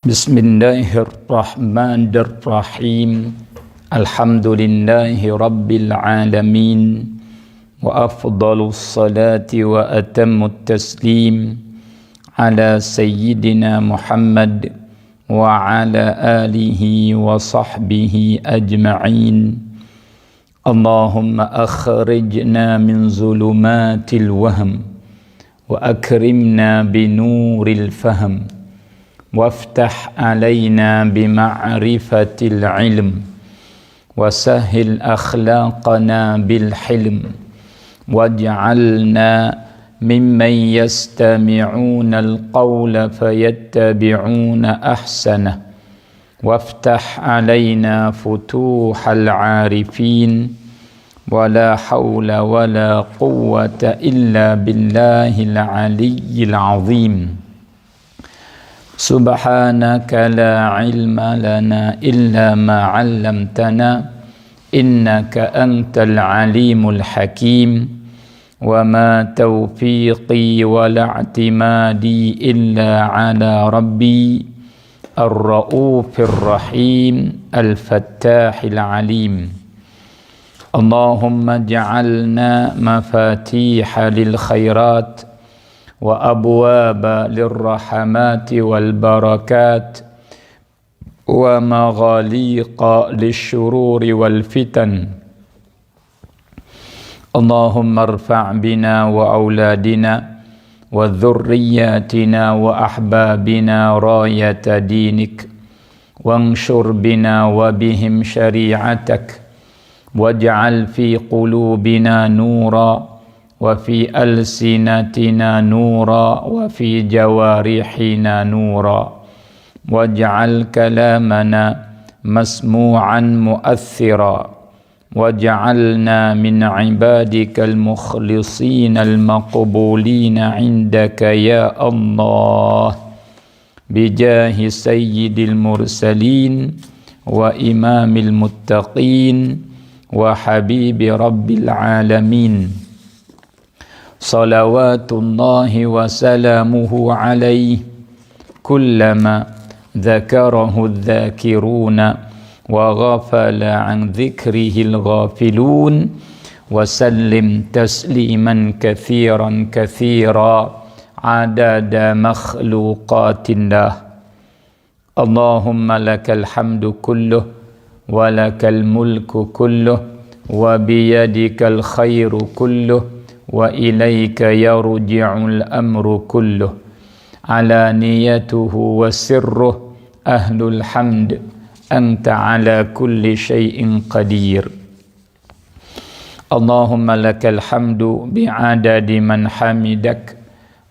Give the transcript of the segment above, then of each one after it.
Bismillahirrahmanirrahim. Alhamdulillahi rabbil alamin. Wa afdalus salati wa atammut taslim ala sayyidina Muhammad wa ala alihi wa sahbihi ajma'in. Allahumma akhrijna min zulumatil wahm wa akrimna binuril fahm. وافتح علينا بمعرفة العلم وسهل أخلاقنا بالحلم واجعلنا ممن يستمعون القول فيتبعون أحسنه وافتح علينا فتوح العارفين ولا حول ولا قوة إلا بالله العلي العظيم. Subhanaka la ilma lana illa ma 'allamtana innaka antal alimul hakim wa ma taufiqi wa la i'timadi illa 'ala rabbi ar-raufir rahim al-fattahil alim. Allahumma ja'alna mafatiha lil khairat wa abwaba lirrahmati wal barakat wa maghaliqa lisyururi wal fitan. Allahumma irfa' bina wa auladina wa dhurriyyatina wa ahbabina rayata dinik wanshur bina wa bihim syari'atak waj'al fi qulubina nura wa fi alsinatina nura wa fi jawarihina nura waj'al kalamana masmu'an mu'athira waj'alna min ibadikal mukhlisina al-maqbulina indaka ya Allah bijahi sayyidil mursalin wa imamil muttaqin wa habibi rabbil alamin. Salawatullahi wa salamuhu alaihi kullama dzakarahu dzakiruna wa ghafala an dzikrihil ghafilun wa sallim tasliman katsiran katsira adada makhluqatillah. Allahumma lakal hamdu kulluh wa lakal mulku kulluh wa biyadikal khairu kulluh wa ilaika yarji'ul amru kulluh alaniyatuhu wa sirruh ahlul hamd anta ala kulli syai'in qadir. Allahumma lakal hamdu bi'adadi man hamidak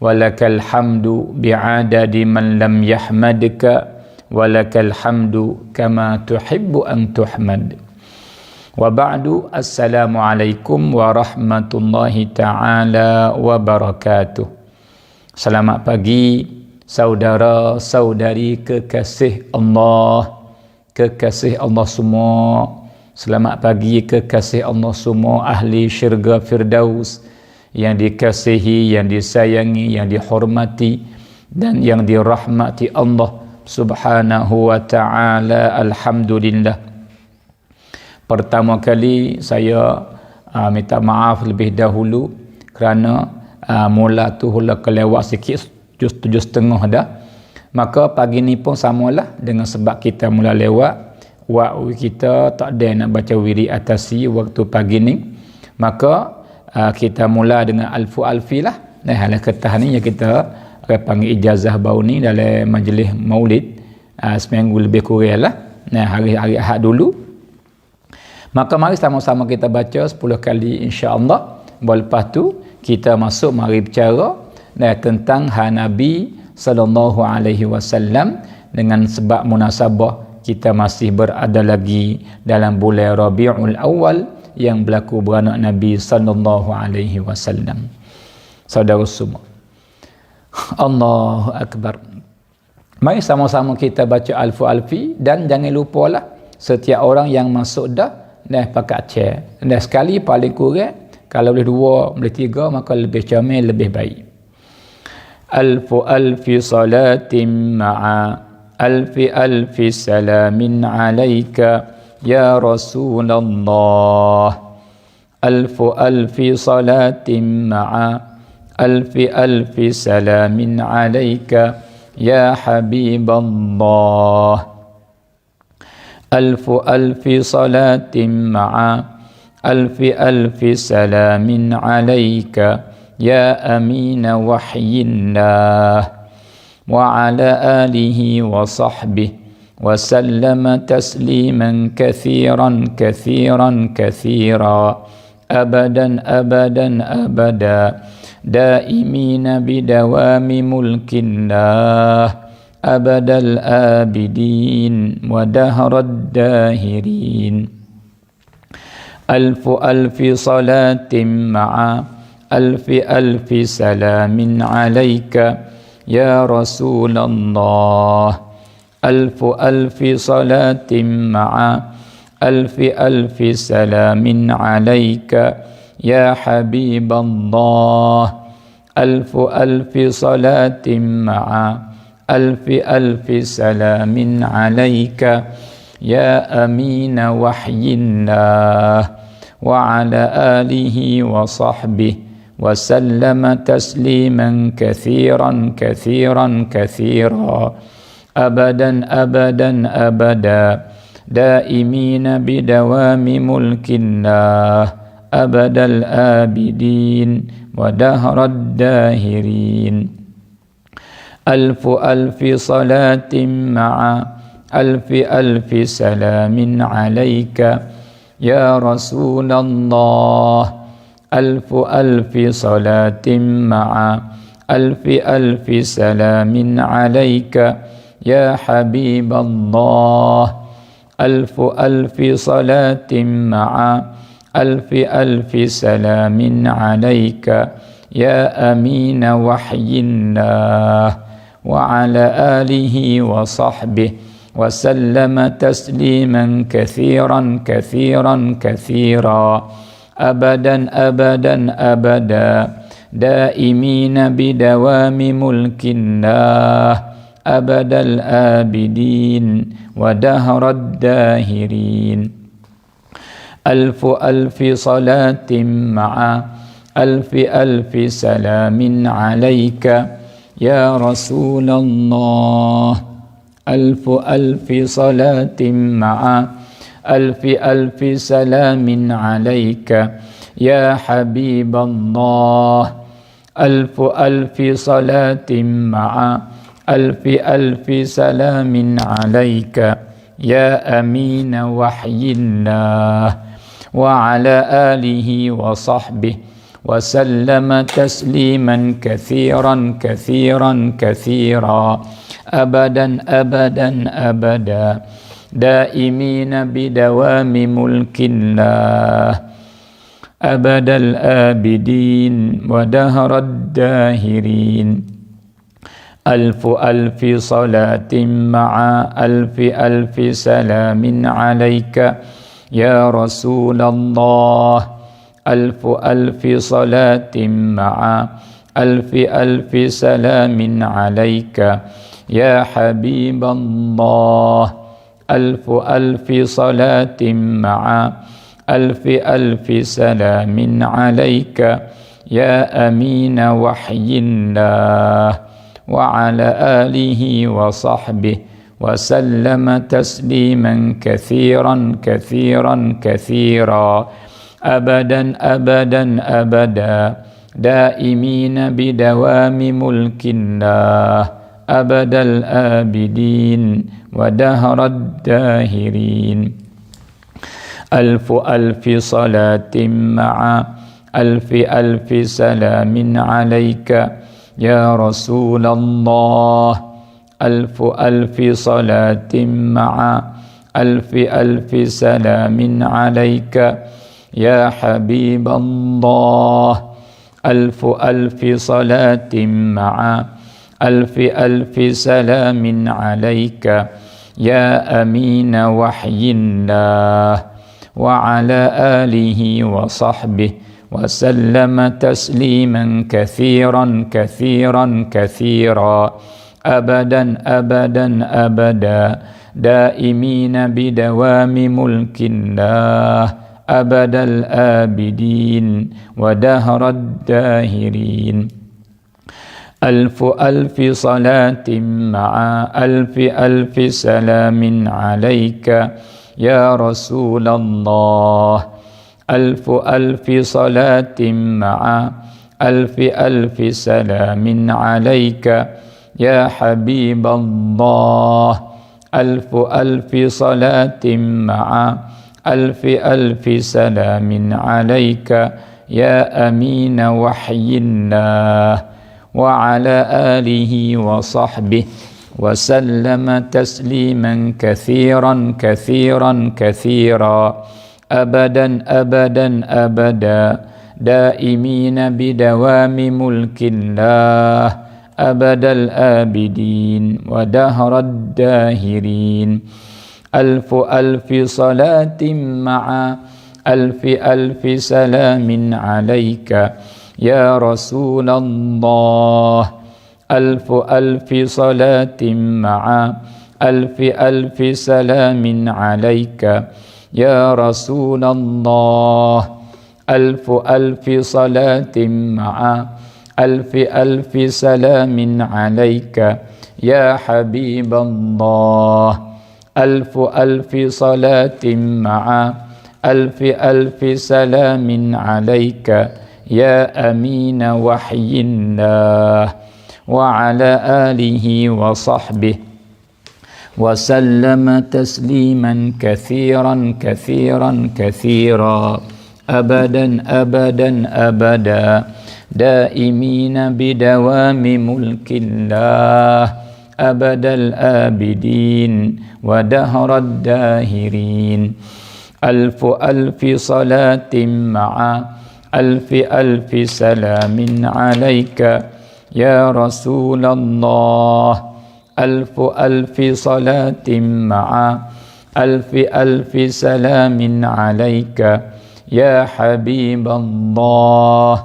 wa lakal hamdu bi'adadi man lam yahmadka wa lakal hamdu kama tuhibbu an tuhmad. Wa ba'du, assalamualaikum warahmatullahi ta'ala wabarakatuh. Selamat pagi saudara-saudari kekasih Allah, kekasih Allah semua. Selamat pagi kekasih Allah semua, ahli syurga Firdaus yang dikasihi, yang disayangi, yang dihormati dan yang dirahmati Allah Subhanahu wa ta'ala. Alhamdulillah. Pertama kali saya minta maaf lebih dahulu kerana mula tu hula kelewat sikit 7:30 dah. Maka pagi ni pun samalah dengan sebab kita mula lewat, waktu kita tak ada nak baca wirid atasi waktu pagi ni. Maka kita mula dengan alfu alfi lah. Nah, halah ketah ni yang kita panggil ijazah baru ni dalam majlis maulid seminggu lebih kurang lah. Nah, hari-hari Ahad dulu. Maka mari sama-sama kita baca 10 kali insya-Allah. Lepas tu kita masuk mari bicara tentang Nabi sallallahu alaihi wasallam dengan sebab munasabah kita masih berada lagi dalam bulan Rabiul Awal yang berlaku beranak Nabi sallallahu alaihi wasallam. Saudara semua, Allahu akbar. Mari sama-sama kita baca alfu alfi dan jangan lupalah setiap orang yang masuk dah pakat share. Dan sekali paling kurang, kalau boleh 2, boleh 3, maka lebih comel, lebih baik. Alfu alfi salatin ma'a ألف سلام عليك يا رسول الله ألف صلاة مع ألف سلام عليك يا حبيب الله ألف صلاة مع ألف سلام عليك يا أمين وحي الله وعلى آله وصحبه وسلم تسليما كثيرا كثيرا كثيرا أبدا أبدا أبدا دائمين بدوام ملك الله أبد الآبدين ودهر الداهرين ألف صلاة مع ألف سلام عليك يا رسول الله ألف صلاة مع ألف سلام عليك يا حبيب الله ألف صلاة مع ألف سلام عليك يا أمين وحي الله وعلى آله وصحبه وسلم تسليما كثيرا كثيرا كثيرا أبدا أبدا أبدا دائمين بدوام ملك الله أبد الآبدين ودهر الداهرين ألف صلاة مع ألف سلام عليك يا رسول الله ألف صلاة مع ألف سلام عليك يا حبيب الله ألف صلاة مع ألف سلام عليك يا أمين وحي الله وعلى آله وصحبه وسلم تسليما كثيرا كثيرا كثيرا أبدا أبدا أبدا دائمين بدوام ملك الله أبد الآبدين ودهر الداهرين ألف صلاة مع ألف سلام عليك يا رسول الله ألف صلاة مع ألف سلام عليك يا حبيب الله ألف صلاة مع ألف سلام عليك يا أمين وحي الله وعلى آله وصحبه وسلم تسليما كثيرا كثيرا كثيرا أبدا أبدا أبدا دائمين بدوام ملك الله أبد الآبدين ودهر الداهرين ألف صلاة مع ألف سلام عليك يا رسول الله ألف صلاة مع ألف سلام عليك يا حبيب الله ألف صلاة مع ألف سلام عليك يا أمين وحي الله وعلى آله وصحبه وسلم تسليما كثيرا كثيرا كثيرا أبدا أبدا أبدا دائمين بدوام ملك الله أبد الآبدين ودهر الداهرين ألف صلاة مع ألف سلام عليك يا رسول الله ألف صلاة مع ألف سلام عليك يا حبيب الله ألف صلاة مع ألف سلام عليك يا أمين وحي الله وعلى آله وصحبه وسلم تسليما كثيرا كثيرا كثيرا abadan abadan abada daimina bidawami mulkillah abadal abidin wa dahrad dahirin. Alfu alfi salatin ma'a alfi alfi salamin alaika ya Rasulullah. Alfu alfi salatin ma'a alfi alfi salamin alaika ya Habiballah. Alfu alfi salatin ma'a alfi alfi salamin alaika ya amina wahyillah wa ala alihi wa sahbihi wa sallama tasliman kathiran kathiran kathira abadan abadan abada daimina bidawami mulkillah abadal abidin wa dahrad dahirin. Alfu alfi salatin ma'a alfi alfi salamin alaika ya Rasulullah. Alfu alfi salatin ma'a alfi alfi salamin alaika ya Rasulullah. Alfu alfi salatin ma'a alfi alfi salamin alaika ya Habiballah. Alfu alfi salatin ma'a alfi alfi salamin alaika ya amina wahyillah wa ala alihi wa sahbihi wa sallama tasliman kathiran kathiran kathira abadan abadan abada daimina bidawami mulkillah abadal abidin wa dahrad dahirin. Alfu alfi salatin ma'a alfi alfi salamin alaika ya Rasulullah. Alfu alfi salatin ma'a alfi alfi salamin alaika ya Habiballah.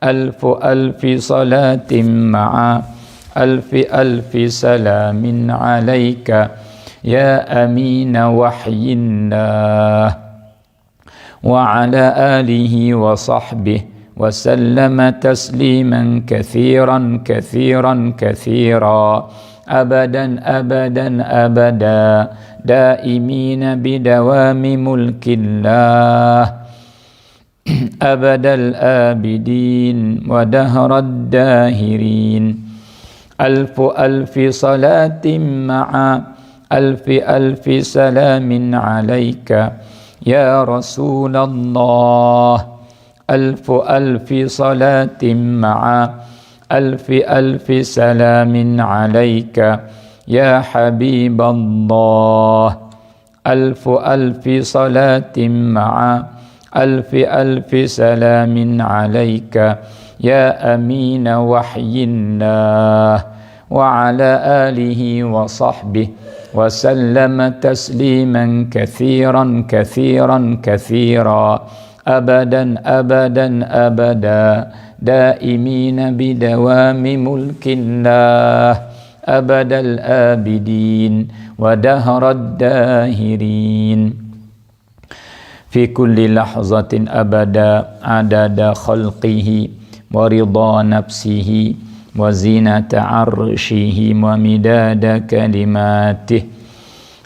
Alfu alfi salatin ma'a alfi alfi salamin alaika ya amina wahyillah wa ala alihi wa sahbihi wa sallama tasliman kathiran kathiran kathira abadan abadan abada daimina bidawami mulkillah abadal abidin wa dahrad dahirin. Alfu alfi salatin ma'a alfi alfi salamin alaika ya Rasulullah. Alfu alfi salatin ma'a alfi alfi salamin alaika ya Habiballah. Alfu alfi salatin ma'a alfi alfi salamin alaika ya amina wahyillah wa ala alihi wa sahbihi wa sallama tasliman kathiran kathiran kathira abadan abadan abada daimina bidawami mulkillah abadal abidin wa dahrad dahirin. Fi kulli lahzatin abada adada khalqihi wa ridha nafsihi wa zinata arshihi wa midada kalimatih.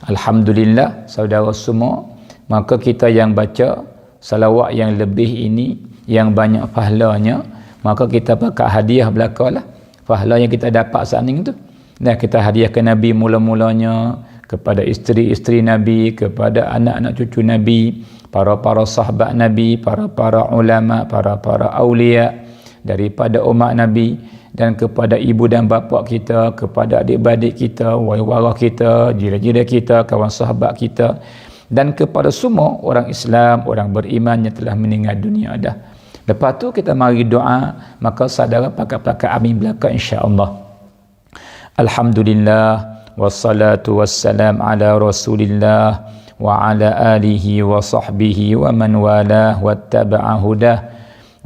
Alhamdulillah, saudara semua, maka kita yang baca salawat yang lebih ini, yang banyak pahalanya, maka kita pakai hadiah belakalah pahala yang kita dapat saat ini tu. Dan kita hadiah ke Nabi mula-mulanya, kepada isteri-isteri Nabi, kepada anak-anak cucu Nabi, para-para sahabat Nabi, para-para ulama, para-para awliya daripada umat Nabi, dan kepada ibu dan bapa kita, kepada adik-beradik kita, warah kita, jira-jira kita, kawan sahabat kita, dan kepada semua orang Islam, orang beriman yang telah meninggal dunia dah. Lepas tu kita mari doa, maka saudara pakai-pakai amin belaka insya-Allah. Alhamdulillah wassalatu wassalam ala Rasulillah wa ala alihi wa sahbihi wa man walah wattaba'a hudah.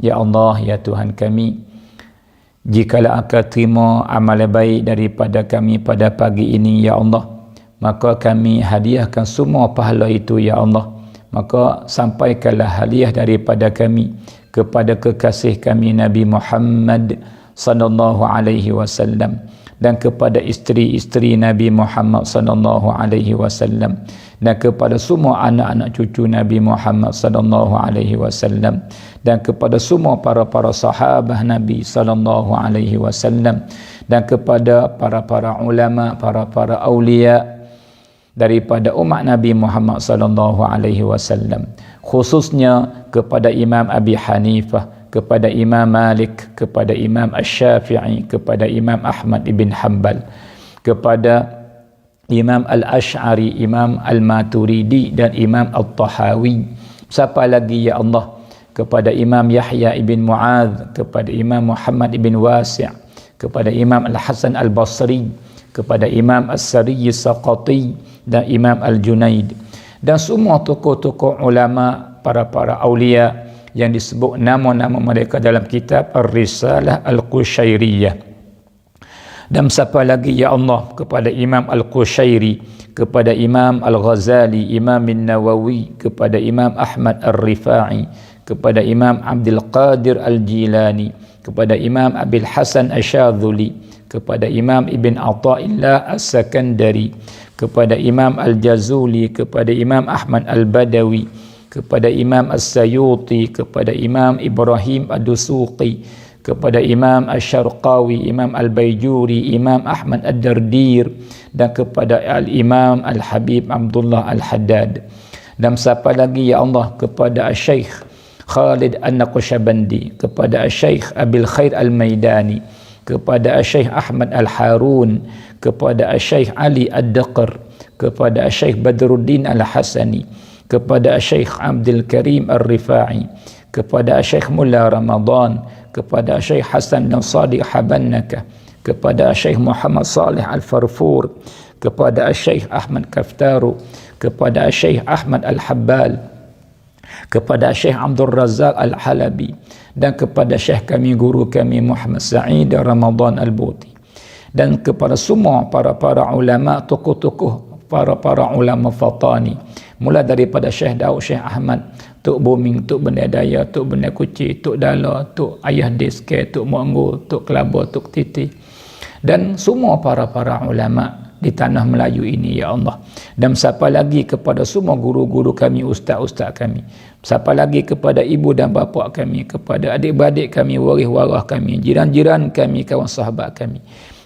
Ya Allah, ya Tuhan kami, Jikalau Engkau terima amalan baik daripada kami pada pagi ini ya Allah, maka kami hadiahkan semua pahala itu ya Allah. Maka sampaikanlah hadiah daripada kami kepada kekasih kami Nabi Muhammad sallallahu alaihi wasallam, dan kepada isteri-isteri Nabi Muhammad sallallahu alaihi wasallam, dan kepada semua anak-anak cucu Nabi Muhammad sallallahu alaihi wasallam, dan kepada semua para sahabat Nabi sallallahu alaihi wasallam, dan kepada para ulama, para aulia daripada umat Nabi Muhammad sallallahu alaihi wasallam, khususnya kepada Imam Abi Hanifah, kepada Imam Malik, kepada Imam Asy-Syafi'i, kepada Imam Ahmad ibn Hanbal, kepada Imam Al-Ash'ari, Imam Al-Maturidi dan Imam Al-Tahawi. Siapa lagi ya Allah? Kepada Imam Yahya ibn Mu'adz, kepada Imam Muhammad ibn Wasi', kepada Imam Al-Hasan Al-Basri, kepada Imam As-Sari As-Saqati dan Imam Al-Junaid, dan semua tokoh-tokoh ulama, para aulia yang disebut nama-nama mereka dalam kitab Ar-Risalah Al-Qushairiyah. Dan siapa lagi ya Allah? Kepada Imam Al-Qushairi, kepada Imam Al-Ghazali, Imam An-Nawawi, kepada Imam Ahmad Ar-Rifa'i, kepada Imam Abdul Qadir Al-Jilani, kepada Imam Abil Hasan Asy-Syadzuli, kepada Imam Ibn Athaillah As-Sakandari, kepada Imam Al-Jazuli, kepada Imam Ahmad Al-Badawi, kepada Imam As-Sayuti, kepada Imam Ibrahim Ad-Dusuqi, kepada Imam Asy-Syarqawi, Imam Al-Baijuri, Imam Ahmad Ad-Dardir, dan kepada Al-Imam Al-Habib Abdullah Al-Haddad. Dan siapa lagi ya Allah? Kepada Syekh Khalid An-Naqsyabandi, kepada Syekh Abil Khair Al-Maidani, kepada Syekh Ahmad Al-Harun, kepada Syekh Ali Ad-Daqr, kepada Syekh Badruddin Al-Hasani, kepada Syekh Abdul Karim Ar-Rifa'i, kepada Syekh Mullah Ramadan, kepada Syekh Hasan bin Sadiq Habannaka, kepada Syekh Muhammad Salih Al-Farfur, kepada Syekh Ahmad Kaftaru, kepada Syekh Ahmad Al-Habbal, kepada Syekh Abdul Razak Al-Halabi, dan kepada Syekh kami, guru kami Muhammad Sa'id Ramadan Al-Buti, dan kepada semua para ulama, tokoh-tokoh, para ulama Fatani, mula daripada Syekh Daud, Syekh Ahmad, Tok Buming, Tok Benda Daya, Tok Benda Kuci, Tok Dala, Tok Ayah Deske, Tok Monggo, Tok Kelaba, Tok Titi, dan semua para ulama di tanah Melayu ini ya Allah. Dan siapa lagi kepada semua guru-guru kami, ustaz-ustaz kami, siapa lagi kepada ibu dan bapa kami, kepada adik-beradik kami, waris-waris kami, jiran-jiran kami, kawan sahabat kami,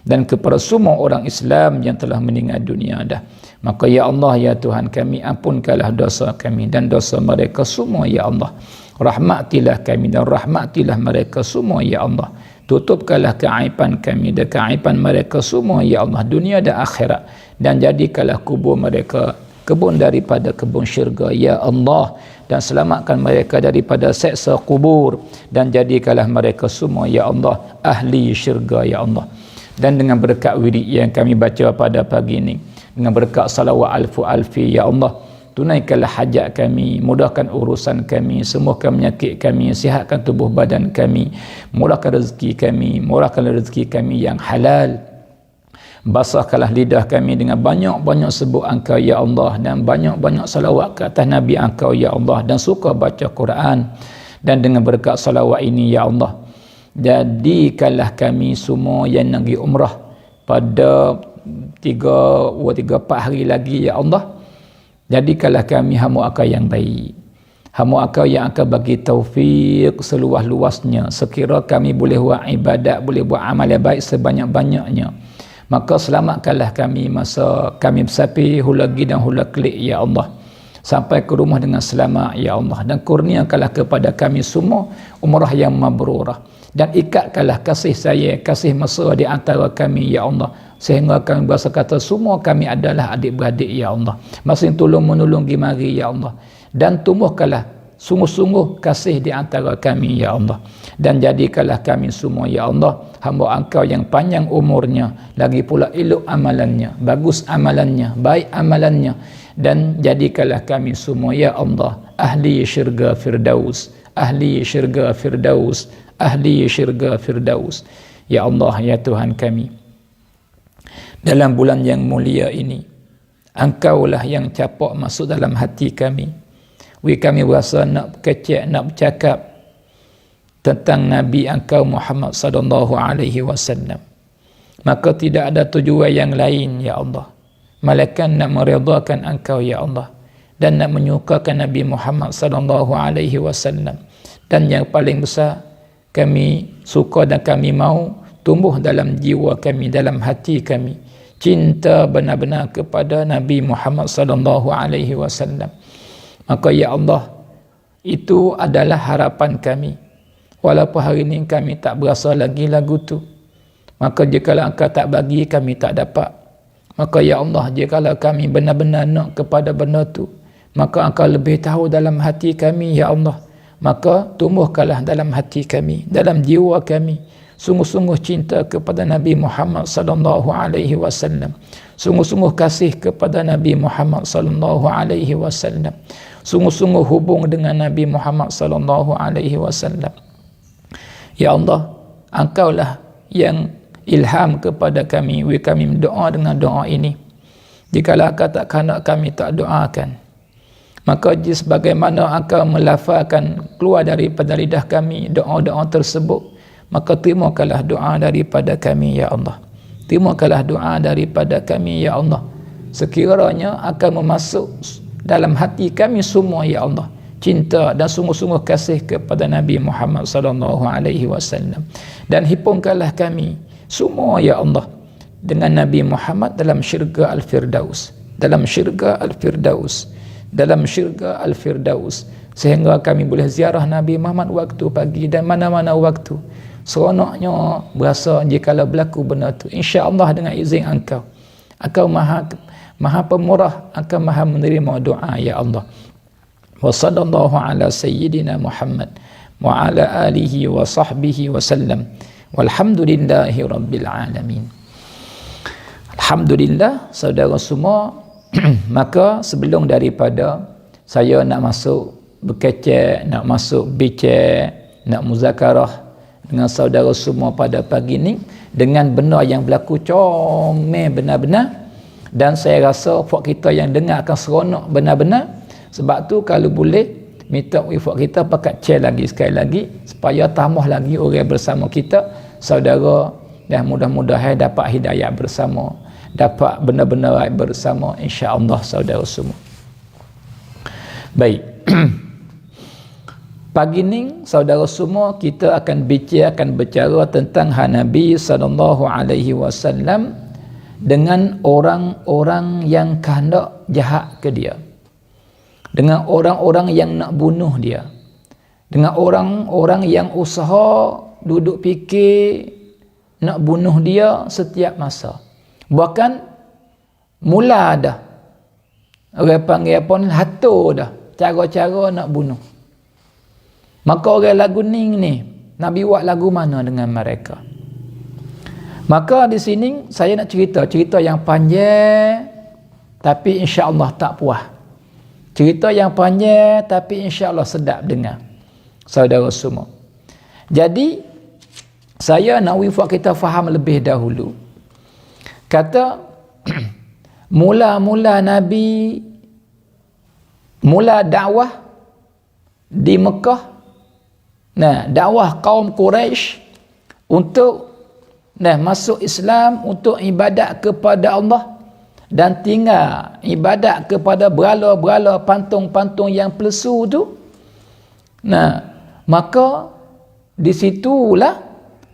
dan kepada semua orang Islam yang telah meninggal dunia dah. Maka ya Allah ya Tuhan kami, ampunkanlah dosa kami dan dosa mereka semua ya Allah. Rahmatilah kami dan rahmatilah mereka semua ya Allah. Tutupkanlah keaiban kami dan keaiban mereka semua ya Allah, dunia dan akhirat, dan jadikanlah kubur mereka kebun daripada kebun syurga ya Allah, dan selamatkan mereka daripada seksa kubur, dan jadikanlah mereka semua ya Allah ahli syurga ya Allah. Dan dengan berkat wirid yang kami baca pada pagi ini, dengan berkat salawat alfi ya Allah, tunaikanlah hajat kami, mudahkan urusan kami, sembuhkan penyakit kami, sihatkan tubuh badan kami, murahkan rezeki kami yang halal, basahkanlah lidah kami dengan banyak-banyak sebut Engkau ya Allah, dan banyak-banyak salawat ke atas Nabi Engkau ya Allah, dan suka baca Quran. Dan dengan berkat salawat ini ya Allah, jadikanlah kami semua yang nak pergi umrah pada 3-4 hari lagi ya Allah, jadikanlah kami hamba Engkau yang baik, hamba Engkau yang akan bagi taufik seluas-luasnya. Sekira kami boleh buat ibadat, boleh buat amal yang baik sebanyak-banyaknya, maka selamatkanlah kami masa kami bersapi hulagi dan hulaklik ya Allah, sampai ke rumah dengan selamat ya Allah. Dan kurniakanlah kepada kami semua umrah yang mabrurah, dan ikatkanlah kasih sayang, kasih mesra di antara kami ya Allah, sehingga kami berasa kata semua kami adalah adik-beradik ya Allah, masing tolong menolong gimari ya Allah. Dan tumbuhkanlah sungguh-sungguh kasih di antara kami ya Allah, dan jadikanlah kami semua ya Allah hamba Engkau yang panjang umurnya, lagi pula elok amalannya, bagus amalannya, baik amalannya, dan jadikanlah kami semua ya Allah ahli syurga Firdaus, ahli syurga Firdaus, ahli syurga Firdaus Ya Allah, ya Tuhan kami, dalam bulan yang mulia ini, Engkaulah yang capak masuk dalam hati kami. Kami berasa nak kecek, nak bercakap tentang Nabi Engkau Muhammad sallallahu alaihi wasallam. Maka tidak ada tujuan yang lain, ya Allah, melainkan nak meridhakan Engkau, ya Allah, dan nak menyukakan Nabi Muhammad sallallahu alaihi wasallam. Dan yang paling besar, kami suka dan kami mau tumbuh dalam jiwa kami, dalam hati kami, cinta benar-benar kepada Nabi Muhammad sallallahu alaihi wasallam. Maka ya Allah, itu adalah harapan kami. Walaupun hari ini kami tak berasa lagi lagu tu, maka jikalau Engkau tak bagi, kami tak dapat. Maka ya Allah, jikalau kami benar-benar nak kepada benda tu, maka Engkau lebih tahu dalam hati kami, ya Allah. Maka tumbuhkanlah dalam hati kami, dalam jiwa kami, sungguh-sungguh cinta kepada Nabi Muhammad sallallahu alaihi wasallam, sungguh-sungguh kasih kepada Nabi Muhammad sallallahu alaihi wasallam, sungguh-sungguh hubung dengan Nabi Muhammad sallallahu alaihi wasallam. Ya Allah, Engkaulah yang ilham kepada kami. Kami berdoa dengan doa ini. Jikalau Engkau tak kehendak, kami tak doakan. Maka sebagaimana Engkau melafazkan keluar daripada lidah kami doa-doa tersebut, maka terimakanlah doa daripada kami, ya Allah. Terimakanlah doa daripada kami, ya Allah. Sekiranya akan memasuk dalam hati kami semua, ya Allah, cinta dan sungguh-sungguh kasih kepada Nabi Muhammad sallallahu alaihi wasallam. Dan himpunkanlah kami semua, ya Allah, dengan Nabi Muhammad dalam syurga Al-Firdaus, dalam syurga Al-Firdaus, dalam syurga Al-Firdaus, sehingga kami boleh ziarah Nabi Muhammad waktu pagi dan mana-mana waktu. Seronoknya berasa jikalau berlaku benda tu, insya-Allah dengan izin Engkau. Engkau maha pemurah, Engkau maha menerima doa, ya Allah. Wa sallallahu ala sayyidina Muhammad wa ala alihi wa sahbihi wa sallam. Walhamdulillahi rabbil alamin. Alhamdulillah, saudara semua. Maka sebelum daripada saya nak masuk berkecek, nak masuk bincang, nak muzakarah dengan saudara semua pada pagi ni, dengan benda yang berlaku comel benar-benar, dan saya rasa puak kita yang dengar akan seronok benar-benar. Sebab tu kalau boleh minta puak kita pakat share lagi sekali lagi, supaya tambah lagi orang bersama kita, saudara, dan mudah-mudahan dapat hidayah bersama, dapat benda-benda baik bersama, insya-Allah, saudara semua. Baik. Pagi ni saudara semua, kita akan berbicara tentang Nabi sallallahu alaihi wasallam dengan orang-orang yang kehendak jahat ke dia, dengan orang-orang yang nak bunuh dia, dengan orang-orang yang usaha duduk fikir nak bunuh dia setiap masa. Bahkan mula dah orang panggil apa ni, hatur dah cara-cara nak bunuh. Maka orang lagu ni Nabi buat lagu mana dengan mereka? Maka di sini saya nak cerita yang panjang, tapi insya-Allah tak puas. Cerita yang panjang tapi insya-Allah sedap dengar, saudara semua. Jadi saya nak buat kita faham lebih dahulu. Kata mula-mula Nabi mula dakwah di Mekah. Nah, dakwah kaum Quraisy untuk masuk Islam, untuk ibadat kepada Allah dan tinggal ibadat kepada berhala-berhala, pantung-pantung yang palsu tu. Nah, maka di situlah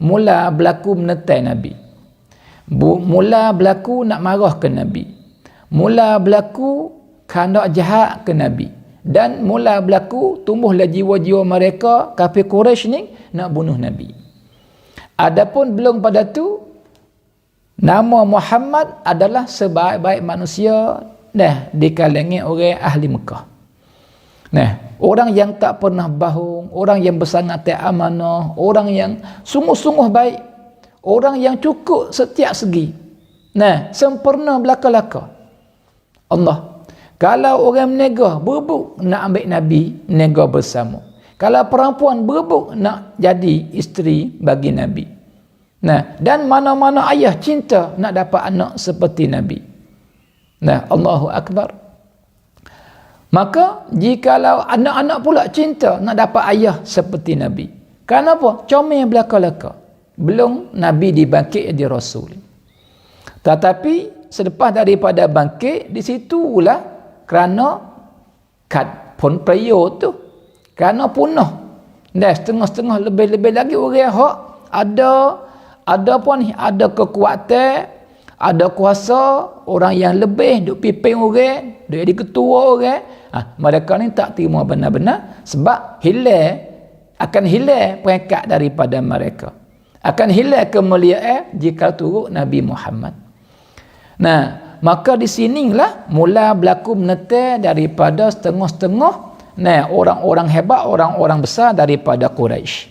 mula berlaku menetai Nabi. Mula berlaku nak marah ke Nabi. Mula berlaku kehendak jahat ke Nabi. Dan mula berlaku tumbuhlah jiwa-jiwa mereka kafir Quraisy ni nak bunuh Nabi. Adapun belum pada tu, nama Muhammad adalah sebaik-baik manusia di kalangan orang ahli Mekah. Orang yang tak pernah bohong, orang yang bersangat amanah, orang yang sungguh-sungguh baik, orang yang cukup setiap segi. Sempurna belaka-laka. Allah, kalau orang menegah berebut nak ambil Nabi, menegah bersama. Kalau perempuan berebut nak jadi isteri bagi Nabi. Nah, dan mana-mana ayah cinta nak dapat anak seperti Nabi. Nah, Allahu Akbar. Maka jikalau anak-anak pula cinta nak dapat ayah seperti Nabi. Kenapa? Comel belaka-laka. Belum Nabi dibangkit jadi Rasul. Tetapi selepas daripada bangkit, di situlah kerana kad pun period tu, kerana punah. Dan setengah-setengah lebih-lebih lagi orang hak ada apa ni, ada kekuatan, ada kuasa, orang yang lebih duk pimpin orang, duk jadi ketua orang. Mereka ni tak terima benar-benar sebab akan hilang peringkat daripada mereka. Akan hilang kemuliaan jika turut Nabi Muhammad. Nah, maka di sinilah mula berlaku menetai daripada setengah-setengah orang-orang hebat, orang-orang besar daripada Quraisy.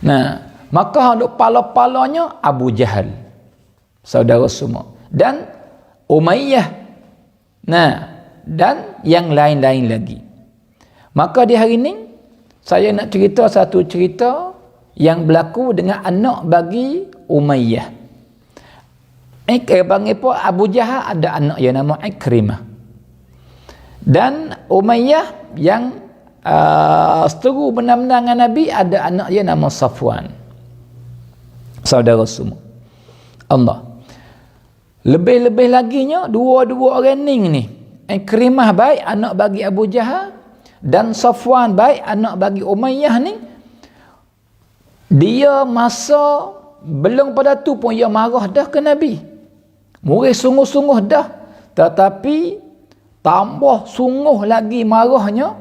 Nah, maka duk pala-palanya Abu Jahal, saudara semua, dan Umayyah, dan yang lain-lain lagi. Maka di hari ini saya nak cerita satu cerita yang berlaku dengan anak bagi Umayyah. Panggil pun Abu Jahal ada anak yang nama Ikrimah, dan Umayyah yang seteru benar-benar dengan Nabi ada anak yang nama Safwan. Saudara semua, Allah lebih-lebih laginya dua-dua orang ni Ikrimah baik anak bagi Abu Jahal, dan Safwan baik anak bagi Umayyah ni, dia masa belum pada tu pun dia marah dah ke Nabi, murid sungguh-sungguh dah, tetapi tambah sungguh lagi marahnya,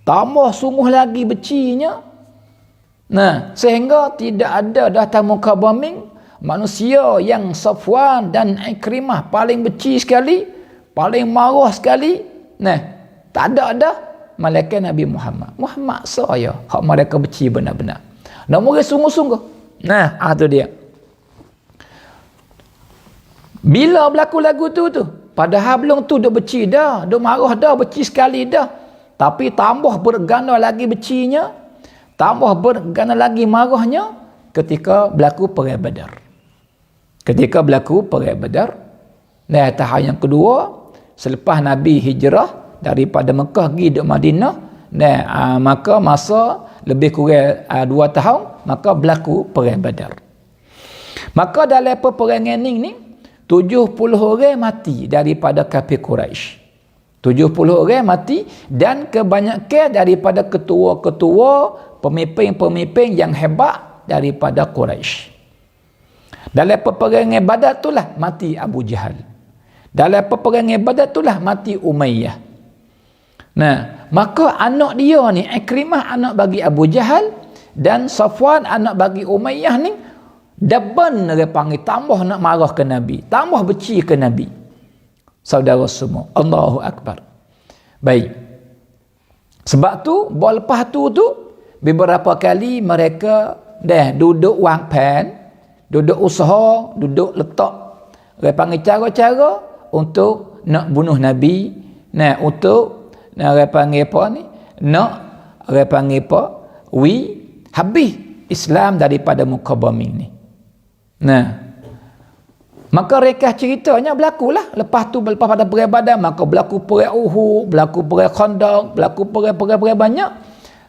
tambah sungguh lagi becinya. Nah, sehingga tidak ada datang muka bumi manusia yang Safwan dan Ikrimah paling benci sekali, paling marah sekali. Nah, tak ada dah malaikat Nabi Muhammad. Muhammad saya hak mereka benci benar-benar. Dan murid sungguh-sungguh. Nah, tu dia. Bila berlaku lagu tu, padahal belum tu dia benci dah, dia marah dah, benci sekali dah. Tapi tambah berganda lagi bencinya, tambah berganda lagi marahnya ketika berlaku perang Badar. Ketika berlaku perang Badar, tahun yang kedua selepas Nabi hijrah daripada Mekah pergi ke Madinah, maka masa lebih kurang 2 tahun, maka berlaku perang Badar. Maka dalam peperangan ni 70 orang mati daripada kafir Quraisy. 70 orang mati, dan kebanyakan daripada ketua-ketua, pemimpin-pemimpin yang hebat daripada Quraisy. Dalam peperangan Badar itulah mati Abu Jahal. Dalam peperangan Badar itulah mati Umayyah. Nah, maka anak dia ni Ikrimah anak bagi Abu Jahal, dan Safwan anak bagi Umayyah ni daban dia panggil, tambah nak marah ke Nabi, tambah benci ke Nabi. Saudara semua, Allahu Akbar. Baik. Sebab tu, lepas tu beberapa kali mereka duduk wang pen, duduk usaha, duduk letak, dia panggil cara-cara untuk nak bunuh Nabi, untuk dia panggil apa ni, dia panggil apa, habis Islam daripada muka bumi ni. Maka rekah ceritanya berlakulah lepas pada perang Badar, maka berlaku perang Uhud, berlaku perang Khandaq, berlaku perang banyak,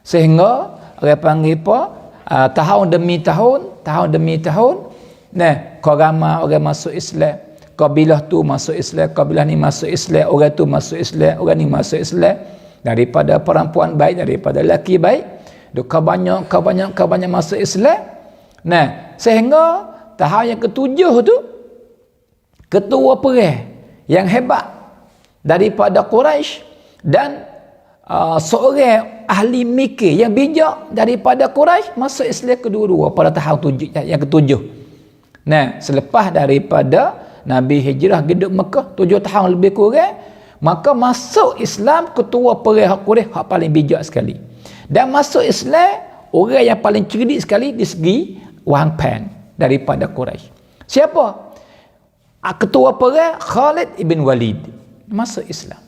sehingga dia panggil apa, tahun demi tahun, kau ramai orang masuk Islam, kabilah tu masuk Islam, kabilah ni masuk Islam, orang tu masuk Islam, orang ni masuk Islam, daripada perempuan baik, daripada lelaki baik, kau banyak masuk Islam. Sehingga tahun yang ketujuh tu, ketua perang yang hebat daripada Quraisy dan seorang ahli mikir yang bijak daripada Quraisy masuk Islam kedua-dua pada tahun yang ketujuh. Selepas daripada Nabi hijrah geduk Mekah 7 tahun lebih kurang, maka masuk Islam ketua perang Quraisy hak paling bijak sekali, dan masuk Islam orang yang paling cerdik sekali di segi wang pen daripada Quraisy. Siapa? Ketua perang Khalid ibn Walid masuk Islam.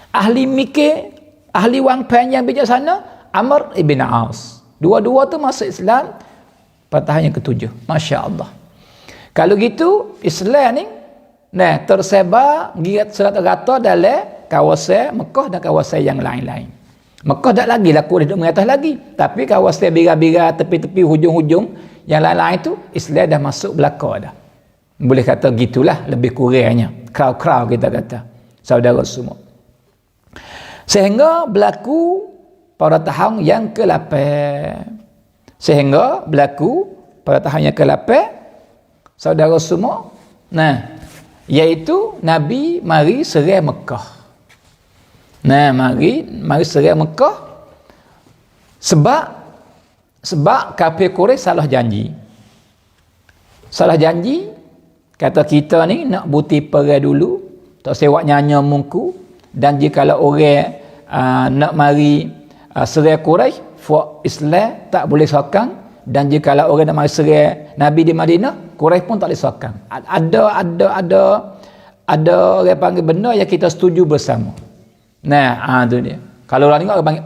Ahli mikir, ahli wang pen yang bijaksana Amr ibn As. Dua-dua tu masuk Islam Pertahanan yang ketujuh. Masya Allah. Kalau gitu, Islam ni tersebar giat serata-rata dalam kawasan Mekah dan kawasan yang lain-lain. Mekah tak lagi laku dia duduk mengatas lagi. Tapi kawasan bira-bira, tepi-tepi, hujung-hujung yang lain-lain tu, Islam dah masuk belaka dah. Boleh kata gitulah, lebih kurangnya. Kraw-kraw kita kata. Saudara semua. Sehingga berlaku pada tahun yang ke-8. Sehingga berlaku pada tahun yang ke-8, saudara semua, iaitu Nabi mari serang Mekah. Mari serang Mekah sebab kafir Quraisy salah janji. Salah janji, kata kita ni nak buti perang dulu, tak sewak nyanyi mungku, dan jikalau orang nak mari serang Quraisy, for Islam tak boleh sokang, dan jikalau orang nak mari serang Nabi di Madinah, Quraisy pun tak boleh sokang. Ada orang panggil benda yang kita setuju bersama. Tu dia. Kalau orang tengok orang panggil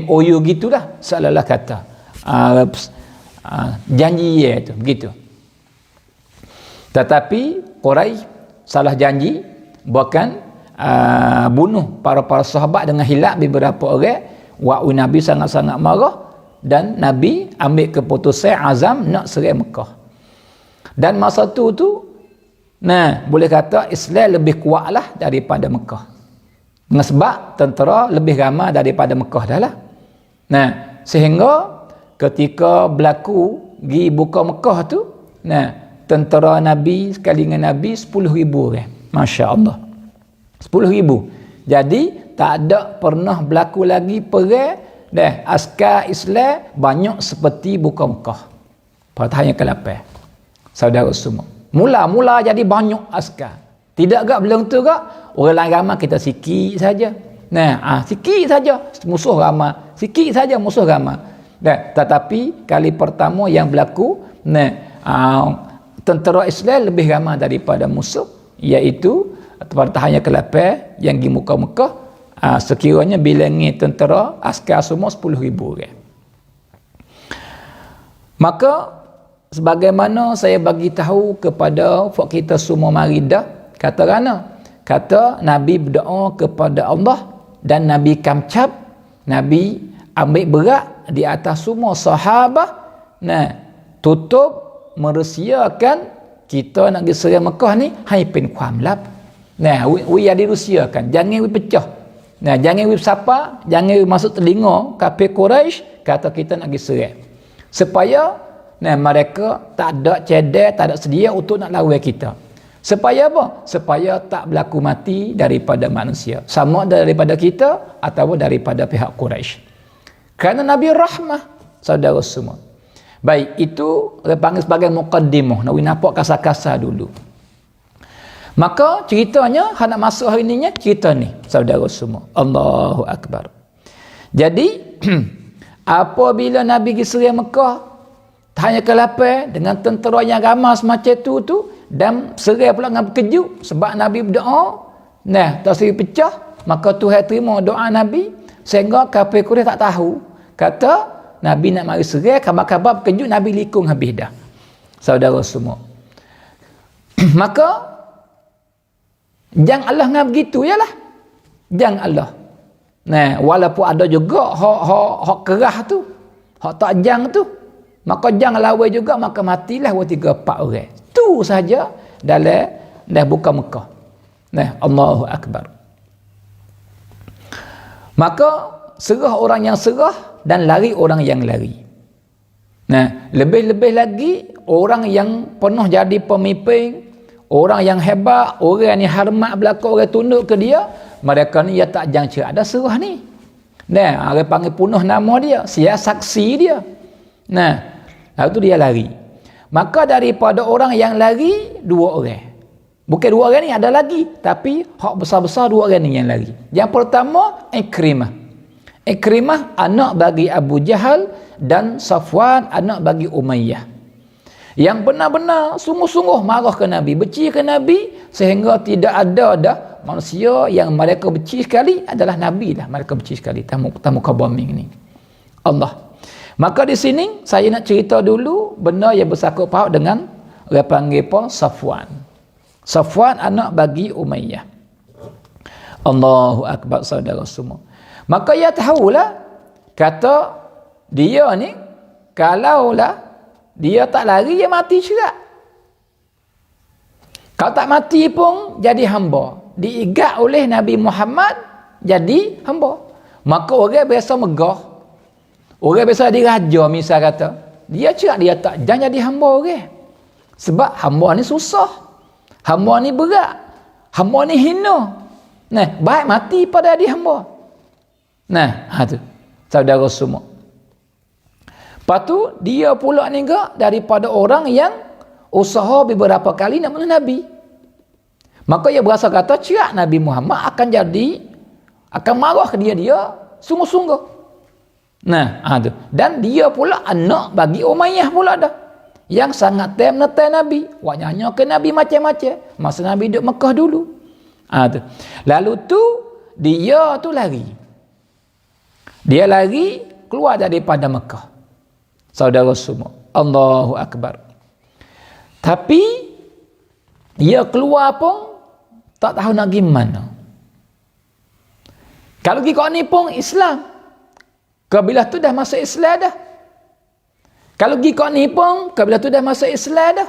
MOU gitulah, seolah-olah kata janji tu begitu. Tetapi Quraisy salah janji, bahkan bunuh para sahabat dengan hilaf beberapa orang. Waktu Nabi sangat-sangat marah, dan Nabi ambil keputusan azam nak serang Mekah. Dan masa tu boleh kata Islam lebih kuatlah daripada Mekah. Dengan sebab tentera lebih ramai daripada Mekah dah lah. Sehingga ketika berlaku pergi buka Mekah tu, tentera Nabi sekali dengan Nabi 10,000 orang. Masya Allah. 10,000. Jadi tak ada pernah berlaku lagi perang askar Islam banyak seperti buka Mekah pada tahun yang ke-8. Saudara semua, mula jadi banyak askar. Tidak gak belum tu gak orang lain ramai, kita sikit saja. Sikit saja musuh ramai, sikit saja musuh ramai. Tetapi kali pertama yang berlaku, tentera Islam lebih ramai daripada musuh, iaitu pada tahun yang ke-8 yang pergi muka Mekah. Sekiranya bilangi tentera askar semua 10,000 orang. Maka sebagaimana saya bagi tahu kepada kita semua maridah, kata Nabi berdoa kepada Allah, dan Nabi kamcap, Nabi ambil berat di atas semua sahabat, tutup merahsiakan kita nak pergi serang Mekah ni hai pen kuam lap. We ada dirahsiakan, jangan we pecah. Jangan we sapa, jangan we masuk telinga kafir Quraisy kata kita nak pergi serang. Supaya mereka tak ada cedek, tak ada sedia untuk nak lawan kita. Supaya apa? Supaya tak berlaku mati daripada manusia, sama daripada kita ataupun daripada pihak Quraisy. Kerana Nabi rahmah, saudara semua. Baik, itu panggil sebagai muqaddimah, nak nampak kasar-kasar dulu. Maka ceritanya, nak masuk hari ni cerita ni, saudara semua. Allahu Akbar. Jadi, apabila Nabi pergi serang Mekah, hanya ke-8 dengan tentera yang ramai semacam tu, dan serang pula dengan berkejut sebab Nabi berdoa, tak seri pecah, maka Tuhan terima doa Nabi, sehingga kafir Quraisy tak tahu. Kata Nabi nak mari serang, khabar-khabar berkejut, Nabi likung habis dah. Saudara semua. Maka jangan Allah ngam begitu yalah. Jangan Allah. Walaupun ada juga hak kerah tu, hak tak jang tu, maka jangan lawan juga, maka matilah 3-4 orang. Tu saja dalam buka Mekah. Allahu Akbar. Maka serah orang yang serah dan lari orang yang lari. Lebih-lebih lagi orang yang pernah jadi pemimpin, orang yang hebat, orang yang hormat belaka, orang tunduk ke dia, mereka ni ya tak jangca ada serah ni. Orang panggil punuh nama dia, sia saksi dia. Lalu tu dia lari. Maka daripada orang yang lari, 2 orang. Bukan 2 orang ni, ada lagi. Tapi hak besar-besar 2 orang ni yang lari. Yang pertama, Ikrimah. Ikrimah anak bagi Abu Jahal, dan Safwan anak bagi Umayyah. Yang benar-benar sungguh-sungguh marah ke Nabi, benci ke Nabi, sehingga tidak ada dah manusia yang mereka benci sekali adalah Nabi lah. Mereka benci sekali. Tamu kabaming ni. Allah. Maka di sini saya nak cerita dulu benda yang bersangkut paut dengan orang panggil apa? Safwan. Safwan anak bagi Umayyah. Allahu Akbar, saudara semua. Maka ia tahulah, kata dia ni, kalaulah dia tak lari, dia mati cerak. Kalau tak mati pun jadi hamba. Diigat oleh Nabi Muhammad jadi hamba. Maka orang biasa megah. Orang biasa diraja misal kata, dia cerak, dia tak jangan jadi hamba orang. Sebab hamba ni susah. Hamba ni berat. Hamba ni hina. Nah, baik mati pada jadi hamba. Nah, tu. Saudara semua. Lepas tu, dia pula ni ke daripada orang yang usaha beberapa kali nak bunuh Nabi. Maka ia berasa kata, cerak Nabi Muhammad akan marah ke dia sungguh-sungguh. Nah, tu. Dan dia pula anak bagi Umayyah pula dah. Yang sangat menetai Nabi. Wak nyanyi ke Nabi macam-macam. Masa Nabi duduk Mekah dulu. Tu. Lalu tu, dia tu lari. Dia lari keluar daripada Mekah. Saudara semua. Allahu Akbar. Tapi, dia keluar pun, tak tahu nak pergi mana. Kalau pergi kau ni pun Islam. Kabilah tu dah masuk Islam dah. Kalau pergi kau ni pun, kabilah tu dah masuk Islam dah.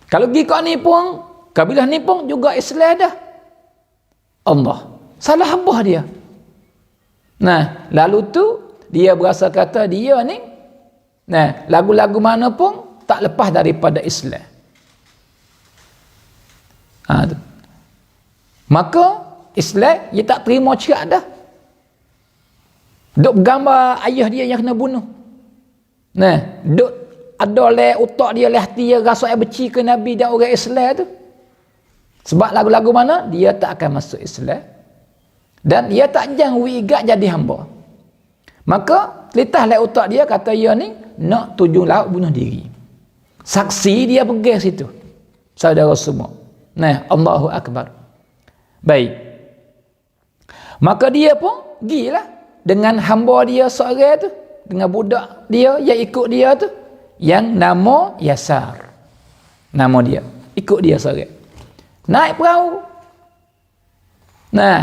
Kalau pergi kau ni pun, kabilah ni pun juga Islam dah. Allah. Salah abah dia. Nah, lalu tu, dia berasa kata dia ni, nah, lagu-lagu mana pun tak lepas daripada Islam. Tu. Maka, Islam, dia tak terima cerak dah. Duk gambar ayah dia yang kena bunuh. Nah, duk ada le utak dia, le hati dia rasa benci ke Nabi dan orang Islam tu. Sebab lagu-lagu mana dia tak akan masuk Islam. Dan dia tak jang wigat jadi hamba. Maka litah le utak dia kata dia ni nak tujuh laut bunuh diri. Saksi dia pergi situ. Saudara semua. Nah, Allahu Akbar. Baik. Maka dia pun gilah dengan hamba dia seorang tu, dengan budak dia yang ikut dia tu, yang nama Yasar. Nama dia. Ikut dia seorang. Naik perahu. Nah,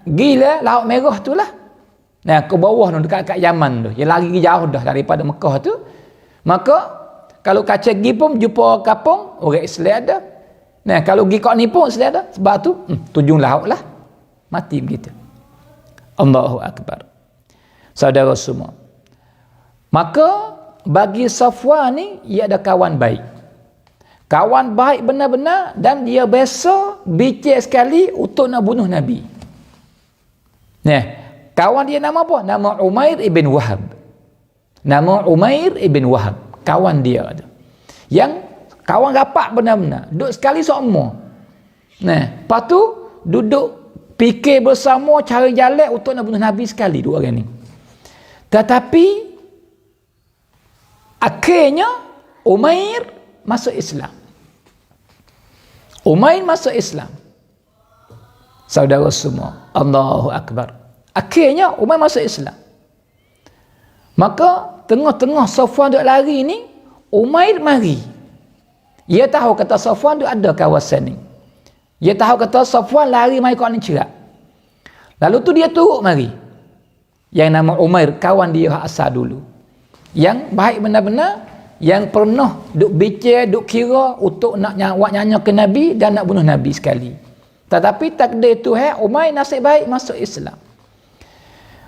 gila Laut Merah tu lah. Nah, ke bawah tu, dekat Yaman tu. Yang lari jauh dah daripada Mekah tu. Maka, kalau kaca pergi pun jumpa kapung, orang Islam ada. Nah, kalau pergi kat ni pun Islam ada. Sebab tu, tujung laut lah. Mati begitu. Allahu Akbar. Saudara semua. Maka bagi Safwan ni ia ada kawan baik. Kawan baik benar-benar dan dia biasa bicik sekali untuk nak bunuh Nabi. Nah, kawan dia nama apa? Nama Umair ibn Wahab. Nama Umair ibn Wahab. Kawan dia tu. Yang kawan rapat benar-benar. Duduk sekali semua. Nah, lepas tu duduk fikir bersama cara jalan untuk nak bunuh Nabi sekali dua orang ni. Tetapi akhirnya Umair masuk Islam. Umair masuk Islam. Saudara semua, Allahu Akbar. Akhirnya Umair masuk Islam. Maka tengah-tengah Safwan duk lari ni, Umair mari. Dia tahu kata Safwan duk ada kawasan ni. Dia tahu kata Safwan lari mai kat ni cerak. Lalu tu dia turut mari. Yang nama Umair, kawan dia asal dulu. Yang baik benar-benar, yang pernah duk bicara, duk kira untuk nak nyanyi ke Nabi dan nak bunuh Nabi sekali. Tetapi takdir Tuhan, Umair nasib baik masuk Islam.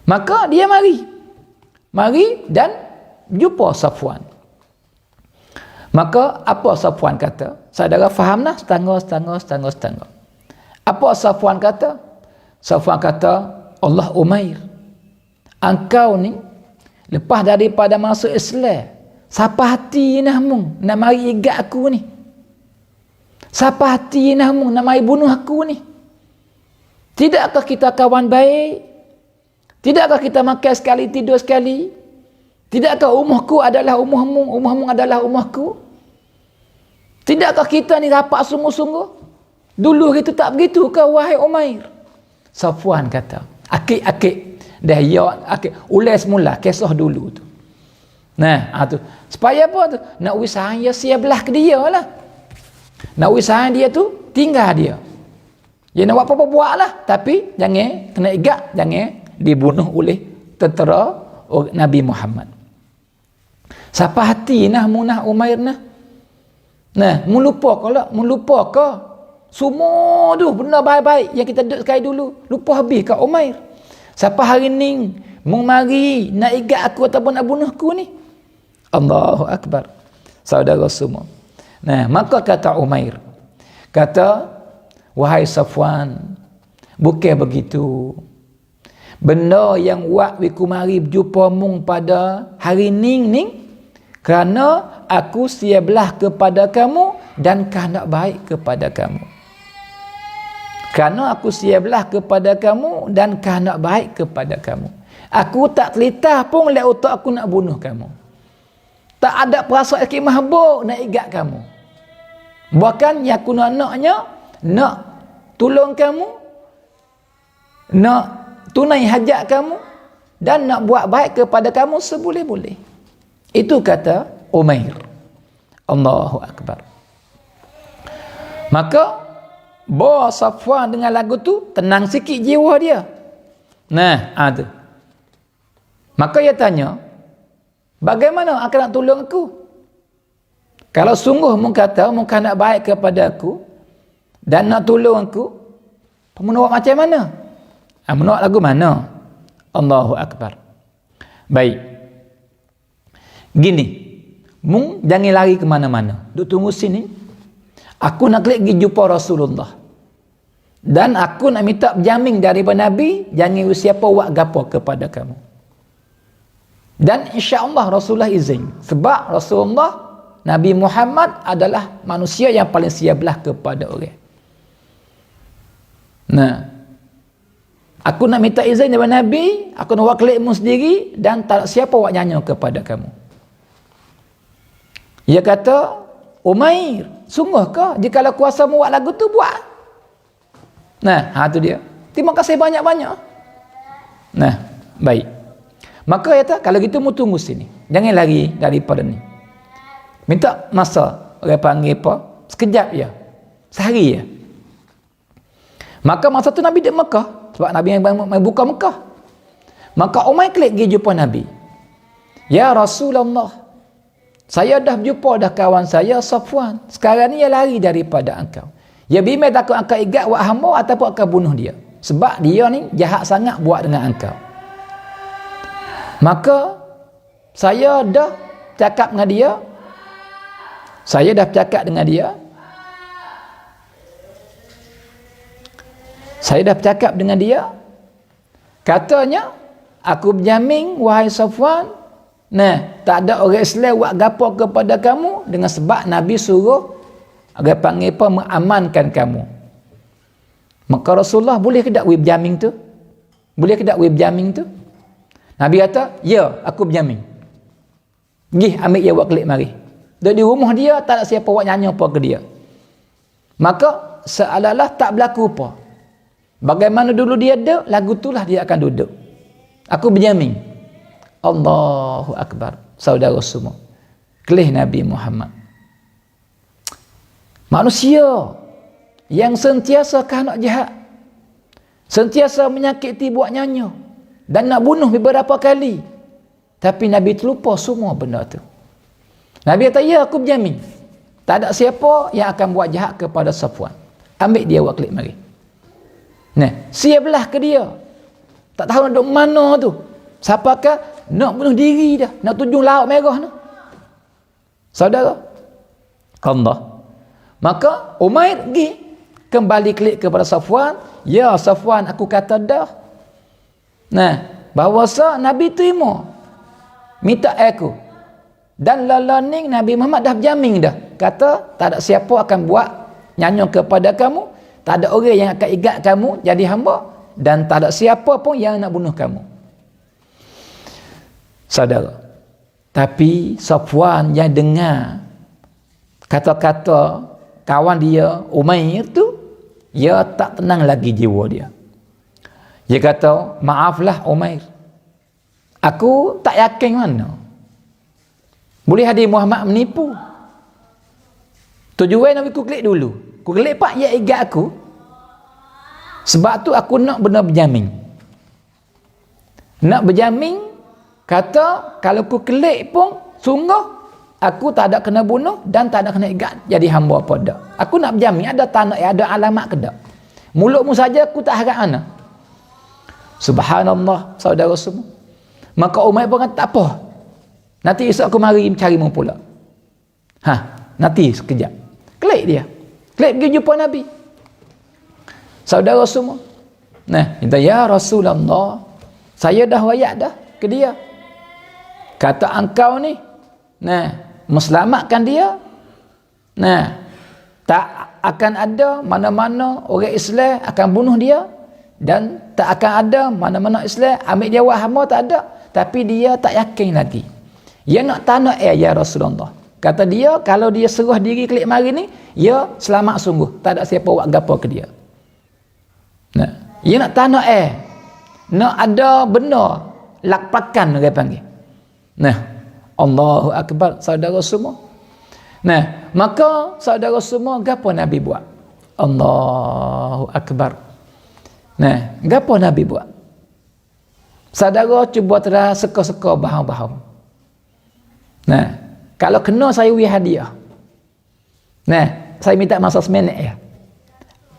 Maka dia mari. Mari dan jumpa Safwan. Maka apa Safwan kata? Saudara faham lah? Setengah. Apa Safwan kata? Safwan kata, Allah Umair, engkau ni lepas daripada masuk Islam, siapa hati nahmu nak mari igat aku ni? Siapa hati nahmu nak mari bunuh aku ni? Tidakkah kita kawan baik? Tidakkah kita makan sekali, tidur sekali? Tidakkah umahku adalah umahmu, umahmu adalah umahku? Tidakkah kita ni rapat sungguh-sungguh? Dulu kita tak begitu ke wahai Umair? Safwan kata, akik-akik dah ya, akik ulai semula kisah dulu tu. Nah, tu. Supaya apa tu? Nak usaha dia belah ke dia lah. Nak usaha dia tu tinggal dia. Dia nak buat apa-apa buat lah. Tapi jangan kena igat, jangan dibunuh oleh tentera Nabi Muhammad. Siapa hati nah munah Umair nah. Nah, melupa ke semua tu benda baik-baik yang kita duduk sekali dulu. Lupa habis kat Umair. Siapa hari ni mari nak igat aku ataupun nak bunuh aku ni. Allahu Akbar. Saudara semua. Nah, maka kata Umair. Kata, wahai Safwan, bukan begitu. Benda yang buat wiku mari berjumpa mung pada hari ni kerana aku siabelah kepada kamu dan kehendak baik kepada kamu. Kerana aku siabelah kepada kamu dan kehendak baik kepada kamu. Aku tak telitah pun lek otak aku nak bunuh kamu. Tak ada perasaan kemah habuk nak igat kamu. Bahkan yang aku naknya nak tolong kamu, nak tunai hajat kamu dan nak buat baik kepada kamu seboleh-boleh. Itu kata Umair. Allahu Akbar. Maka bawa Safwan dengan lagu tu tenang sikit jiwa dia. Nah, ada. Maka dia tanya, bagaimana akan nak tolong aku? Kalau sungguh mu kata mu nak baik kepada aku dan nak tolong aku, menolak macam mana? Menolak lagu mana? Allahu Akbar. Baik. Gini, mung jangan lari ke mana-mana. Duk tunggu sini. Aku nak klik pergi jumpa Rasulullah. Dan aku nak minta jamin daripada Nabi, jangan siapa buat gapo kepada kamu. Dan insya-Allah Rasulullah izin. Sebab Rasulullah Nabi Muhammad adalah manusia yang paling siabelah kepada orang. Nah, aku nak minta izin daripada Nabi, aku nak buat klikmu sendiri dan tak siapa buat nyanyi kepada kamu. Dia kata, Umair, sungguhkah jikalau kuasa mu buat lagu tu buat? Nah, tu dia. Terima kasih banyak-banyak. Nah, baik. Maka kata, kalau gitu mu tunggu sini. Jangan lari daripada ni. Minta masa, orang panggil apa? Sekejap je. Sehari je. Maka masa tu Nabi di Mekah. Sebab Nabi yang buka Mekah. Maka Umair klik pergi jumpa Nabi. Ya Rasulullah, saya dah berjumpa dah kawan saya Safwan. Sekarang ni dia lari daripada engkau. Dia bimbang takut engkau igat buat hamba ataupun engkau bunuh dia. Sebab dia ni jahat sangat buat dengan engkau. Maka saya dah cakap dengan dia. Saya dah bercakap dengan dia. Saya dah bercakap dengan dia. Katanya, aku berjamin wahai Safwan, nah, tak ada orang Islam buat gapo kepada kamu dengan sebab Nabi suruh orang panggil apa mengamankan kamu. Maka Rasulullah boleh ke tak berjamin tu? Boleh ke tak berjamin tu? Nabi kata, ya, aku berjamin. Pergi ambil dia buat klik mari. Di rumah dia tak ada siapa buat nyanyi apa ke dia. Maka seolah-olah tak berlaku apa. Bagaimana dulu dia ada, lagu itulah dia akan duduk. Aku berjamin. Allahu Akbar. Saudara semua. Kelih Nabi Muhammad. Manusia yang sentiasa nak jahat. Sentiasa menyakiti buat nyanyi. Dan nak bunuh beberapa kali. Tapi Nabi terlupa semua benda tu. Nabi kata, ya aku berjamin. Tak ada siapa yang akan buat jahat kepada Safwan. Ambil dia buat klik mari. Nah, siabelah ke dia. Tak tahu nak duduk mana tu. Siapakah nak bunuh diri dah, nak tunjung laut merah tu. Saudara, Allah. Maka Umair pergi kembali klik kepada Safwan. Ya Safwan, aku kata dah. Nah, bahawasa Nabi terima minta aku. Dan lalaning Nabi Muhammad dah berjamin dah. Kata tak ada siapa akan buat nyanyi kepada kamu, tak ada orang yang akan igat kamu jadi hamba, dan tak ada siapa pun yang nak bunuh kamu. Saudara, tapi Safwan yang dengar kata-kata kawan dia Umair tu, dia tak tenang lagi jiwa dia. Dia kata, maaflah Umair, aku tak yakin mana. Boleh hadis Muhammad menipu. Tujuan Nabi ku klik dulu. Ku klik pak ya igat aku. Sebab tu aku nak benar berjamin. Nak berjamin, kata kalau ku klik pun sungguh aku tak ada kena bunuh dan tak ada kena igat jadi hamba apa dak. Aku nak berjamin ada tanda ada alamat ke dak. Mulutmu saja aku tak harap mana. Subhanallah, saudara semua. Maka Umair pun kata tak apa. Nanti esok aku mari carimu pula. Nanti sekejap. Klik dia. Klik pergi jumpa Nabi. Saudara semua. Nah, kata ya Rasulullah, saya dah wayak dah ke dia. Kata engkau ni, meselamatkan dia. Tak akan ada mana-mana orang Islam akan bunuh dia dan tak akan ada mana-mana Islam ambil dia hamba, tak ada. Tapi dia tak yakin lagi. Dia nak tanya ya Rasulullah. Kata dia kalau dia serah diri klik mari ni, dia selamat sungguh. Tak ada siapa buat gapo ke dia. Dia nak tanya nak ada benar lakpakan orang panggil. Allahu akbar, saudara semua. Maka saudara semua gapo Nabi buat? Allahu akbar. Gapo Nabi buat? Saudara cuba terus seka-seka bahau-bahau. Kalau kena saya beri hadiah. Saya minta masa seminit ya.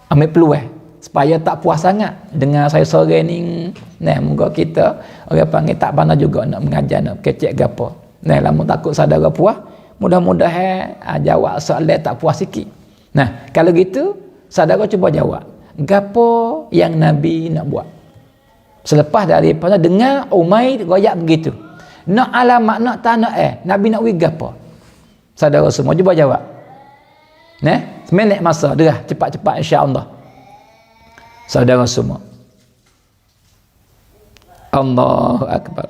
Ambil peluang supaya tak puas sangat dengan saya sore ni. Moga kita orang panggil tak pandai juga nak mengajar, nak kecek gapo. Lama takut saudara puas, mudah-mudahan jawab soalan tak puas sikit. Kalau gitu saudara cuba jawab. Gapo yang Nabi nak buat? Selepas daripada dengar Umair royak begitu. Nak alamat, nak tanya Nabi nak buat gapo? Saudara semua cuba jawab. Seminit masa dah cepat-cepat insya-Allah. Saudara semua. Allahu akbar.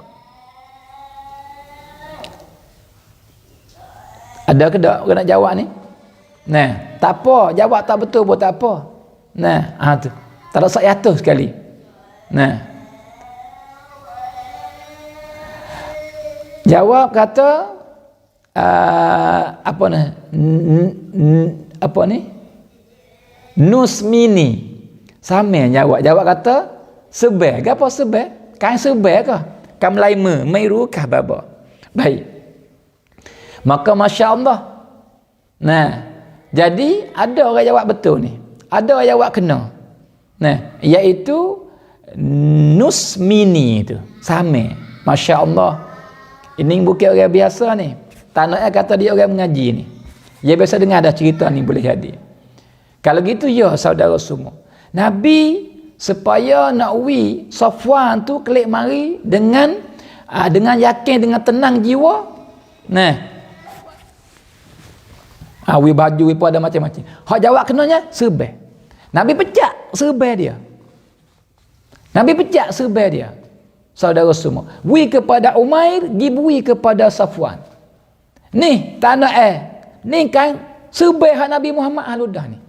Ada ke tak orang nak jawab ni? Tak apa, jawab tak betul pun tak apa. Tu. Tak ada sak jatuh sekali. Jawab kata apa ni? Nusmini. Sama jawab kata sebar. Gapo sebar? Kan sebar ke? Kan laima, mairu kah baba. Baik. Maka masya-Allah. Jadi ada orang jawab betul ni. Ada orang jawab kena. Iaitu nusmini itu. Sama. Masya-Allah. Ini bukan orang biasa ni. Tanaknya kata dia orang mengaji ni. Dia biasa dengar ada cerita ni boleh jadi. Kalau gitu ya saudara semua. Nabi supaya nak Safwan tu klik mari dengan yakin, dengan tenang jiwa. Baju pun ada macam-macam. Hak jawab kenanya sebar. Nabi pecah sebar dia. Nabi pecah sebar dia. Saudara semua. Kepada Umair, dibui kepada Safwan. Ni tanah ni kan sebar hak Nabi Muhammad haludah ni.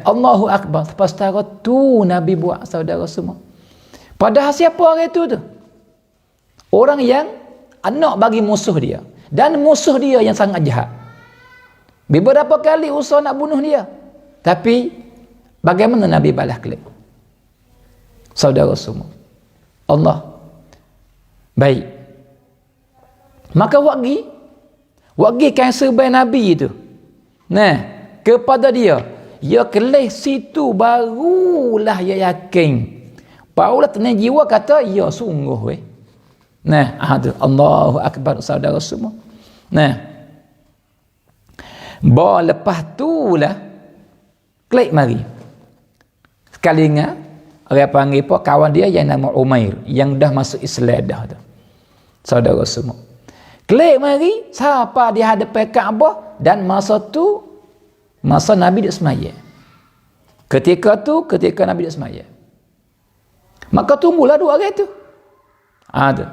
Allahu akbar. Sepastara tu Nabi buat, saudara semua. Padahal siapa orang itu tu? Orang yang anak bagi musuh dia. Dan musuh dia yang sangat jahat. Beberapa kali usaha nak bunuh dia. Tapi bagaimana Nabi balas kelip? Saudara semua. Allah. Baik. Maka wagi kan sebaik Nabi itu. Kepada dia. Ya kelih situ barulah ya yakin. Barulah tenang jiwa kata ya sungguh weh. Tu Allahu akbar, saudara semua. Lepas tu lah klik mari. Sekali ingat orang panggil apa kawan dia yang nama Umair yang dah masuk Islam dah tu. Saudara semua. Klik mari siapa di hadapan Kaabah dan masa tu masa Nabi dak semaya. Ketika Nabi dak semaya. Maka tunggulah dua orang tu. Tu.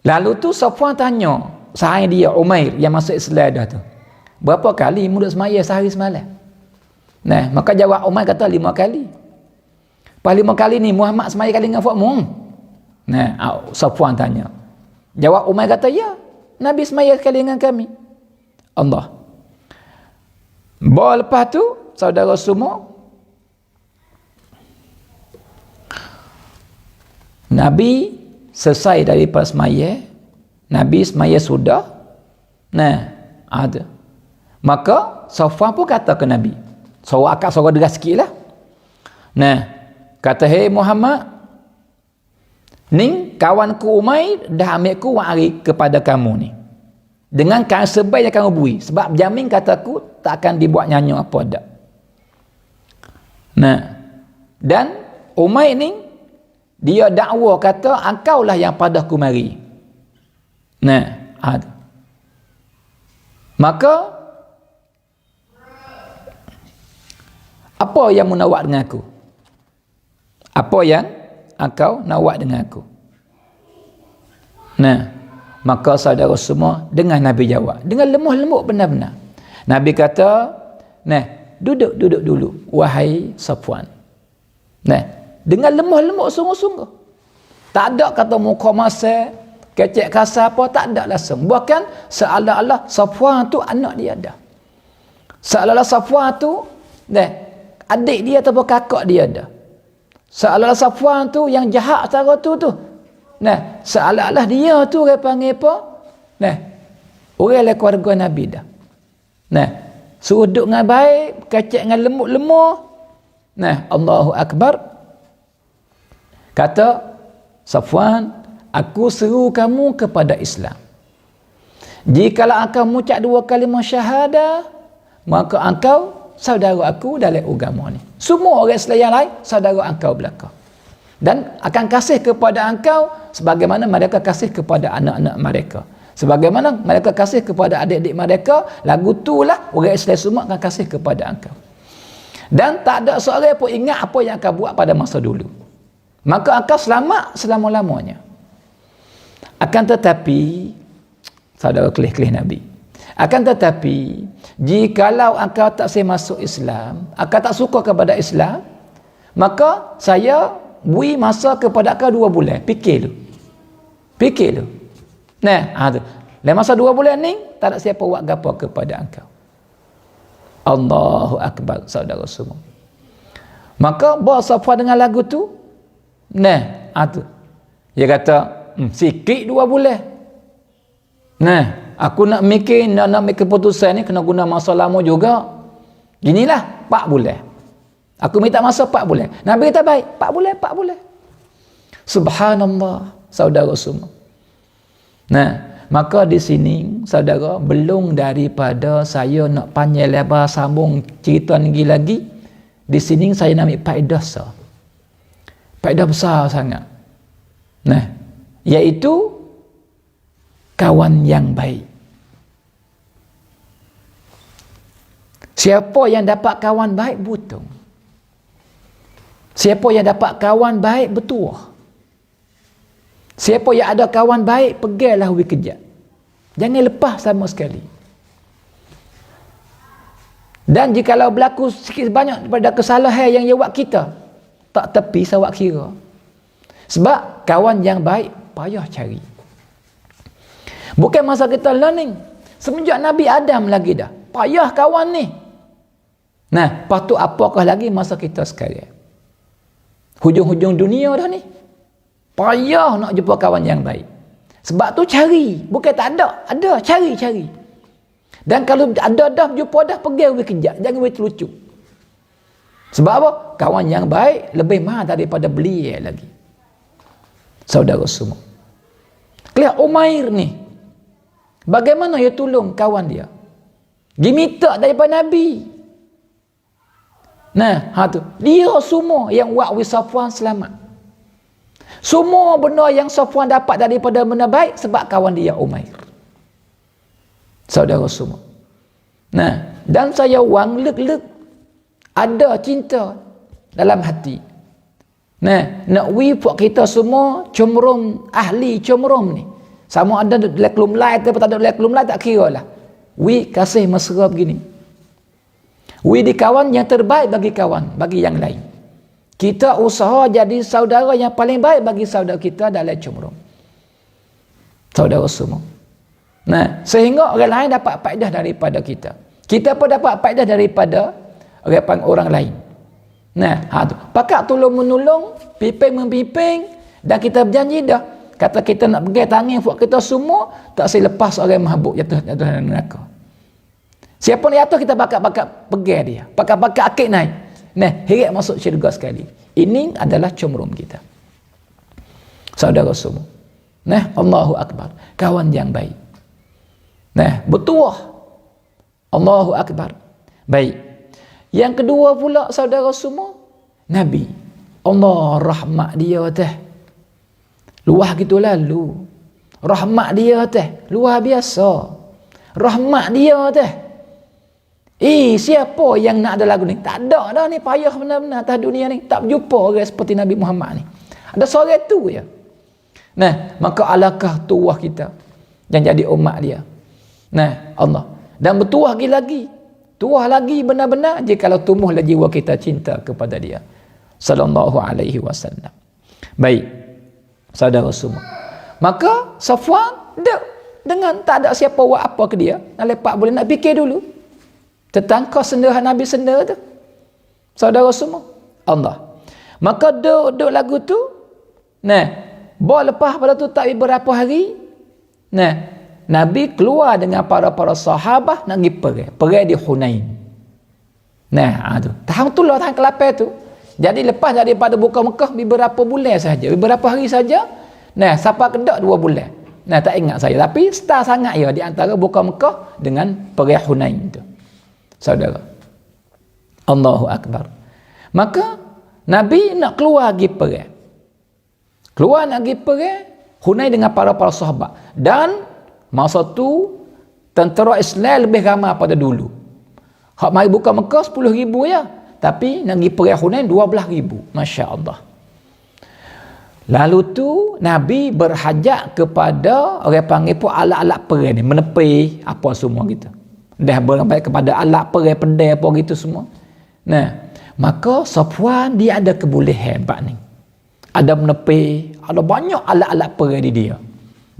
Lalu tu Safwan tanya sahai dia Umair yang masuk Islam dah tu. Berapa kali mu dak semaya sehari semalam? Maka jawab Umair kata 5 kali. Pas 5 kali ni Muhammad semaya kali dengan fakmu. Safwan tanya. Jawab Umair kata ya. Nabi semaya sekali dengan kami. Allah. Bawa lepas tu, saudara semua, Nabi selesai daripada semaya, Nabi semaya sudah. Nah, ada. Maka Safwan pun kata ke Nabi, suara deras sikit lah. Nah, kata, "Hei Muhammad, ni kawanku Umair dah ambil ku wari kepada kamu ni. Dengan kan sebaik yang kamu bui. Sebab jamin kataku tak akan dibuat nyanyi apa dak." Nah, dan Umair ni dia dakwa kata engkaulah yang padaku mari. Nah, ada. Maka apa yang mu nak buat dengan aku? Apa yang engkau nak buat dengan aku? Nah, maka saudara semua dengan Nabi jawab dengan lemah lembut benar-benar. Nabi kata, "Nah, duduk dulu wahai Safwan." Nah, dengan lemah lembut sungguh-sungguh. Tak ada kata muka masa, kecek kasar apa, tak ada langsung. Bahkan seolah-olah Safwan tu anak dia dah. Seolah-olah Safwan tu adik dia atau kakak dia dah. Seolah-olah Safwan tu yang jahat cara tu. Nah, seolah-olah dia tu orang panggil apa? Nah, orang lah keluarga Nabi dah. Nah, suruh duduk dengan baik, kecek dengan lembut lemah. Nah, Allahu Akbar. Kata Safwan, aku seru kamu kepada Islam. Jikalau engkau mengucap 2 kalimah syahadah, maka engkau saudara aku dalam agama ni. Semua orang selain lain saudara engkau belaka. Dan akan kasih kepada engkau sebagaimana mereka kasih kepada anak-anak mereka. Sebagaimana mereka kasih kepada adik-adik mereka, lagu itulah orang Islam semua akan kasih kepada engkau. Dan tak ada seorang pun ingat apa yang engkau buat pada masa dulu. Maka engkau selamat selama-lamanya. Akan tetapi, saudara kelih-kelih Nabi, akan tetapi, jikalau engkau tak saya masuk Islam, engkau tak suka kepada Islam, maka saya beri masa kepada engkau 2 bulan. Fikir lu. Nah, dalam masa 2 bulan ni, tak ada siapa buat apa kepada engkau. Allahu Akbar, saudara semua. Maka bawa Safwan dengan lagu tu. Nah, dia kata, sikit 2 bulan. Nah, aku nak mikir, nak ambil keputusan ni kena guna masa lama juga. Inilah 4 bulan. Aku minta masa 4 bulan. Nabi kata baik, 4 bulan. Subhanallah, saudara semua. Nah, maka di sini saudara, belum daripada saya nak panjang lebar sambung cerita ni lagi. Di sini saya nak ambil faedah besar sangat. Nah, iaitu kawan yang baik. Siapa yang dapat kawan baik butung. Siapa yang dapat kawan baik bertuah. Siapa yang ada kawan baik, pegailah we kejap. Jangan lepas sama sekali. Dan jikalau berlaku sikit banyak daripada kesalahan yang ia buat kita, tak tepi sawak kira. Sebab kawan yang baik payah cari. Bukan masa kita learning. Semenjak Nabi Adam lagi dah. Payah kawan ni. Nah, patut apakah lagi masa kita sekarang. Hujung-hujung dunia dah ni. Payah nak jumpa kawan yang baik. Sebab tu cari. Bukan tak ada. Ada, cari. Dan kalau ada dah jumpa dah, pergi kejap. Jangan terlucu. Sebab apa? Kawan yang baik lebih mahal daripada beli lagi. Saudara semua. Kelihatan Umair ni, bagaimana dia tolong kawan dia? Dia minta daripada Nabi. Nah, tu. Dia semua yang buat Safwan selamat. Semua benda yang Safwan dapat daripada benda baik sebab kawan dia Umair. Saudara semua. Nah, dan saya wang lek-lek ada cinta dalam hati. Nah, nak buat kita semua comrom, ahli comrom ni. Sama ada dalam lain atau tak ada dalam lain, tak kira lah. Kasih mesra begini. Di kawan yang terbaik bagi kawan, bagi yang lain. Kita usaha jadi saudara yang paling baik bagi saudara kita dalam comrom. Saudara semua. Nah, sehingga orang lain dapat faedah daripada kita. Kita pun dapat faedah daripada orang lain. Nah, tu. Pakat tolong menolong, piping membimbing, dan kita berjanji dah. Kata kita nak pegang tangan buat kita semua, tak saya lepas orang mabuk jatuh dalam neraka. Siapa ni jatuh kita bakat-bakat pegang dia. Bakat-bakat akik naik. Nah, heret masuk syurga sekali. Ini adalah comrom kita. Saudara semua. Nah, Allahu Akbar. Kawan yang baik. Nah, bertuah. Allahu Akbar. Baik. Yang kedua pula saudara semua, Nabi. Allah rahmat dia teh. Luah gitu lalu. Rahmat dia teh luar biasa. Rahmat dia teh. Siapa yang nak ada lagu ni? Tak ada dah ni, payah benar-benar atas dunia ni. Tak berjumpa orang seperti Nabi Muhammad ni. Ada seorang tu je. Nah, maka alakah tuah kita yang jadi umat dia. Nah, Allah. Dan bertuah lagi. Tuah lagi benar-benar jikalau tumbuhlah jiwa kita cinta kepada dia. Sallallahu alaihi wasallam. Baik. Saudara semua. Maka Safwan dengan tak ada siapa buat apa ke dia. Nak lepak boleh nak fikir dulu. Tentang kesendahan Nabi senda tu. Saudara semua. Allah. Maka duduk lagu tu. Nah. Bawa lepas pada tu tak beberapa hari. Nah. Nabi keluar dengan para sahabat nak pergi di Hunain. Nah, tu. Tahun tu lah tahun ke-8 tu. Jadi lepas daripada buka Mekah beberapa bulan saja, beberapa hari saja. Nah, sampai kedak 2 bulan. Nah, tak ingat saya, tapi star sangat ya di antara buka Mekah dengan pergi Hunain tu. Saudara. Allahu Akbar. Maka Nabi nak keluar pergi pergi. Keluar nak pergi pergi Hunain dengan para sahabat. Dan masa tu tentera Islam lebih ramai pada dulu. Hak mari buka Mekah 10,000 ya. Tapi nak pergi perang Hunain 12,000. Masya-Allah. Lalu tu Nabi berhajat kepada orang panggil pun alat-alat perang ni, menepi apa semua gitu. Dah berbaik kepada alat perang pedang apa gitu semua. Nah, maka Safwan dia ada kebolehan bab ni. Ada menepi, ada banyak alat-alat perang di dia.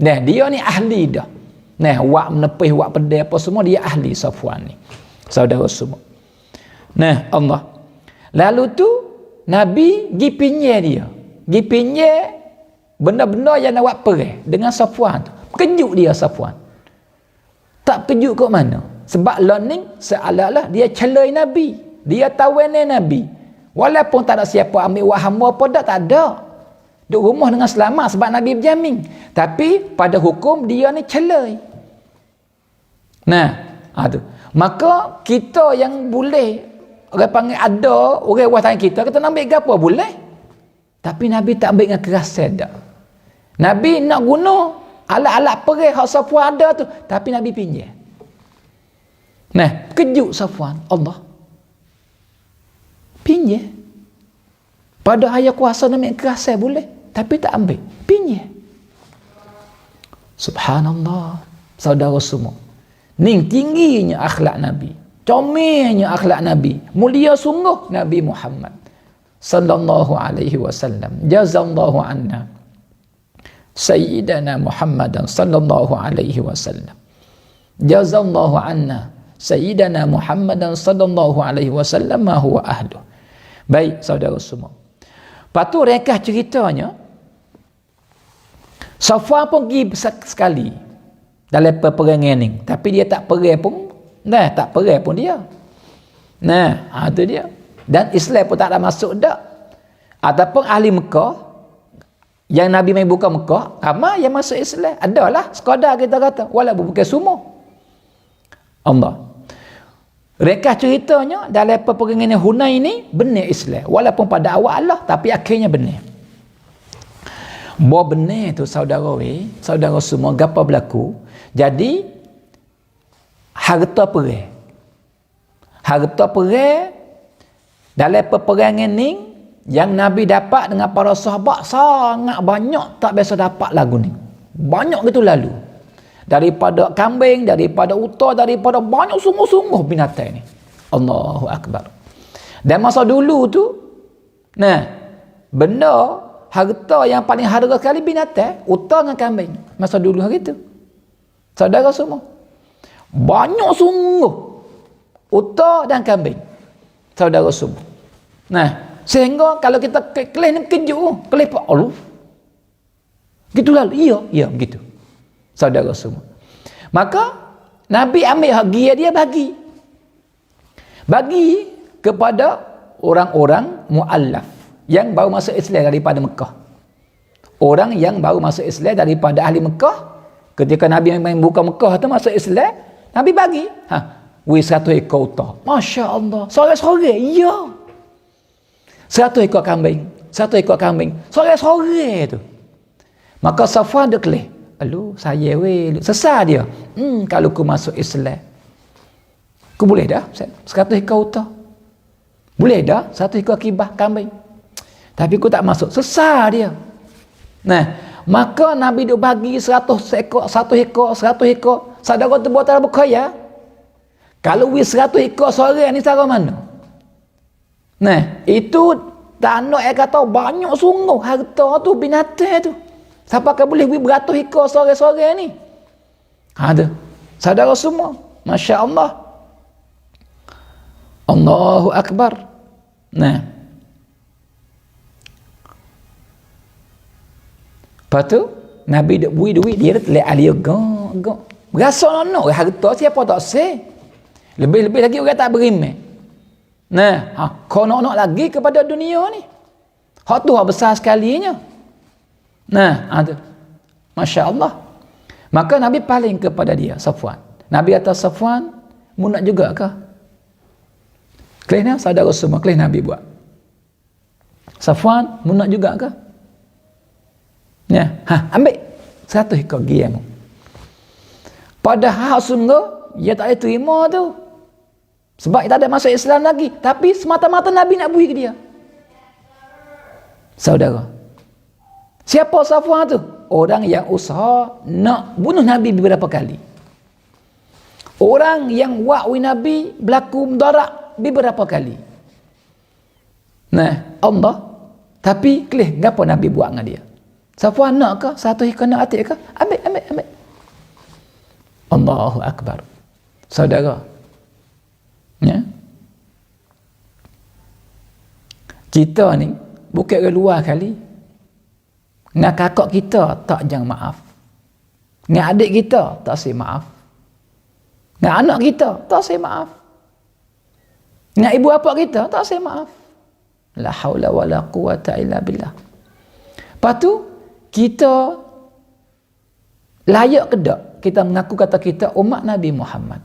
Nah, dia ni ahli dah. Nah, wak menepih, wak pedai apa semua dia ahli Safwan ni. Saudara semua. Nah, Allah. Lalu tu Nabi pergi pinjam dia. Pergi pinjam benda-benda yang nak buat perang dengan Safwan tu. Kejut dia Safwan. Tak kejut kat mana? Sebab learning seolah-olah dia celai Nabi. Dia tawanan Nabi. Walaupun tak ada siapa ambil wak hamba apa dah, tak ada. Duduk rumah dengan selamat sebab Nabi berjamin. Tapi pada hukum dia ni celai. Nah, tu. Maka kita yang boleh orang panggil ada orang buat tangan kita nak ambil ke apa boleh. Tapi Nabi tak ambil dengan kerasan dak. Nabi nak guna alat-alat perang hak Safwan ada tu, tapi Nabi pinjam. Nah, kejut Safwan, Allah. Pinjam. Pada ayah kuasa nak ambil kerasan boleh. Tapi tak ambil. Pinjam. Subhanallah. Saudara semua. Ning tingginya akhlak Nabi. Comelnya akhlak Nabi. Mulia sungguh Nabi Muhammad. Sallallahu alaihi wasallam. Jazallahu anna. Sayyidana Muhammadan sallallahu alaihi wasallam. Jazallahu anna. Sayyidana Muhammadan sallallahu alaihi wasallam ma huwa ahluh. Baik saudara semua. Lepas tu rekah ceritanya, Safwan pun pergi sekali dalam peperangan ni. Tapi dia tak perang pun. Nah, tak perang pun dia. Nah, itu dia. Dan Islam pun tak ada masuk dak. Ataupun ahli Mekah yang Nabi main buka Mekah, ramai yang masuk Islam. Adalah sekadar kita kata, walaupun bukan semua. Allah. Rekah ceritanya dalam peperangan Hunain ni benar Islam. Walaupun pada awal Allah, tapi akhirnya benar. Bahawa benar tu saudara saudara semua gapa berlaku. Jadi harta perang dalam peperangan ni yang Nabi dapat dengan para sahabat sangat banyak, tak biasa dapat lagu ni. Banyak gitu lalu. Daripada kambing, daripada unta, daripada banyak sungguh-sungguh binatang ni. Allahu Akbar. Dan masa dulu tu, nah, benda harta yang paling harga sekali binatang, unta dengan kambing. Masa dulu hari tu. Saudara semua, banyak sungguh unta dan kambing. Saudara semua. Nah, sehingga kalau kita kelih ni kejut, kelih pak Allah. Gitulah, iya begitu. Saudara semua. Maka Nabi ambil hak dia bagi kepada orang-orang muallaf yang baru masuk Islam daripada Mekah. Orang yang baru masuk Islam daripada ahli Mekah, ketika Nabi main buka Mekah tu masuk Islam, Nabi bagi. Satu ekor unta. Masya Allah. Sore-sore, iya. 100 ekor kambing. Sore-sore tu. Maka Safwan dia kelih. Alu, saya sesat dia. Kalau aku masuk Islam, aku boleh dah 100 ekor unta. Boleh dah 1 ekor kibah kambing. Tapi aku tak masuk. Sesat dia. Nah, maka Nabi dia bagi 100 ekor, 1 ekor. Saudara tu buat tak berkaya. Kalau 100 ekor sore ni cara mana? Nah, itu tak nak kata banyak sungguh harta tu, binatang tu. Siapa kan boleh beratus ekor sore-sore ni? Ada. Saudara semua, Masya Allah. Allahu Akbar. Nah. Lepas tu, Nabi duk bui duit, dia telah alia gak. Berasa nak harta siapa tak seh. Lebih-lebih lagi orang tak berimeh. Nah, kau nak lagi kepada dunia ni. Hak tu hak besar sekalinya. Nah, ada. Masya Allah. Maka Nabi paling kepada dia, Safwan. Nabi kata, Safwan, mu nak juga kah? Kelihnya saudara semua, kelih Nabi buat. Safwan, mu nak juga kah? Ya, ambil 100 ekor giamu. Padahal sungguh, dia tak boleh terima tu. Sebab tak ada masuk Islam lagi. Tapi semata-mata Nabi nak bui ke dia. Saudara. Siapa Safwan tu? Orang yang usaha nak bunuh Nabi beberapa kali. Orang yang wa'wi Nabi berlaku mudarat beberapa kali. Nah, Allah. Tapi kelih, apa Nabi buat dengan dia? Safwan nak ke? 1 ekor nak atik ke? Ambil. Allahu Akbar. Saudara. Ya. Kita ni bukan orang luar kali. Dengan kakak kita tak jangan maaf. Dengan adik kita tak say maaf. Dengan anak kita tak say maaf. Dengan ibu bapa kita tak say maaf. La haula wala quwata illa billah. Lepas tu kita layak ke tak kita mengaku kata kita umat Nabi Muhammad.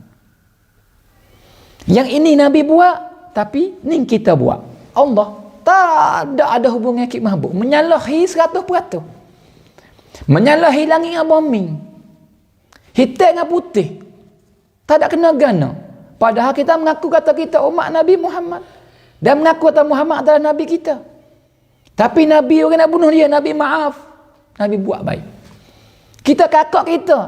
Yang ini Nabi buat, tapi ni kita buat. Allah tak ada hubungan kik mahbub. Menyalahi 100%. Menyalahi langit dengan bumi. Hitam dengan putih. Tak ada kena-gana. Padahal kita mengaku kata kita umat Nabi Muhammad. Dan mengaku kata Muhammad adalah Nabi kita. Tapi Nabi orang nak bunuh dia, Nabi maaf. Nabi buat baik. Kita kakak kita.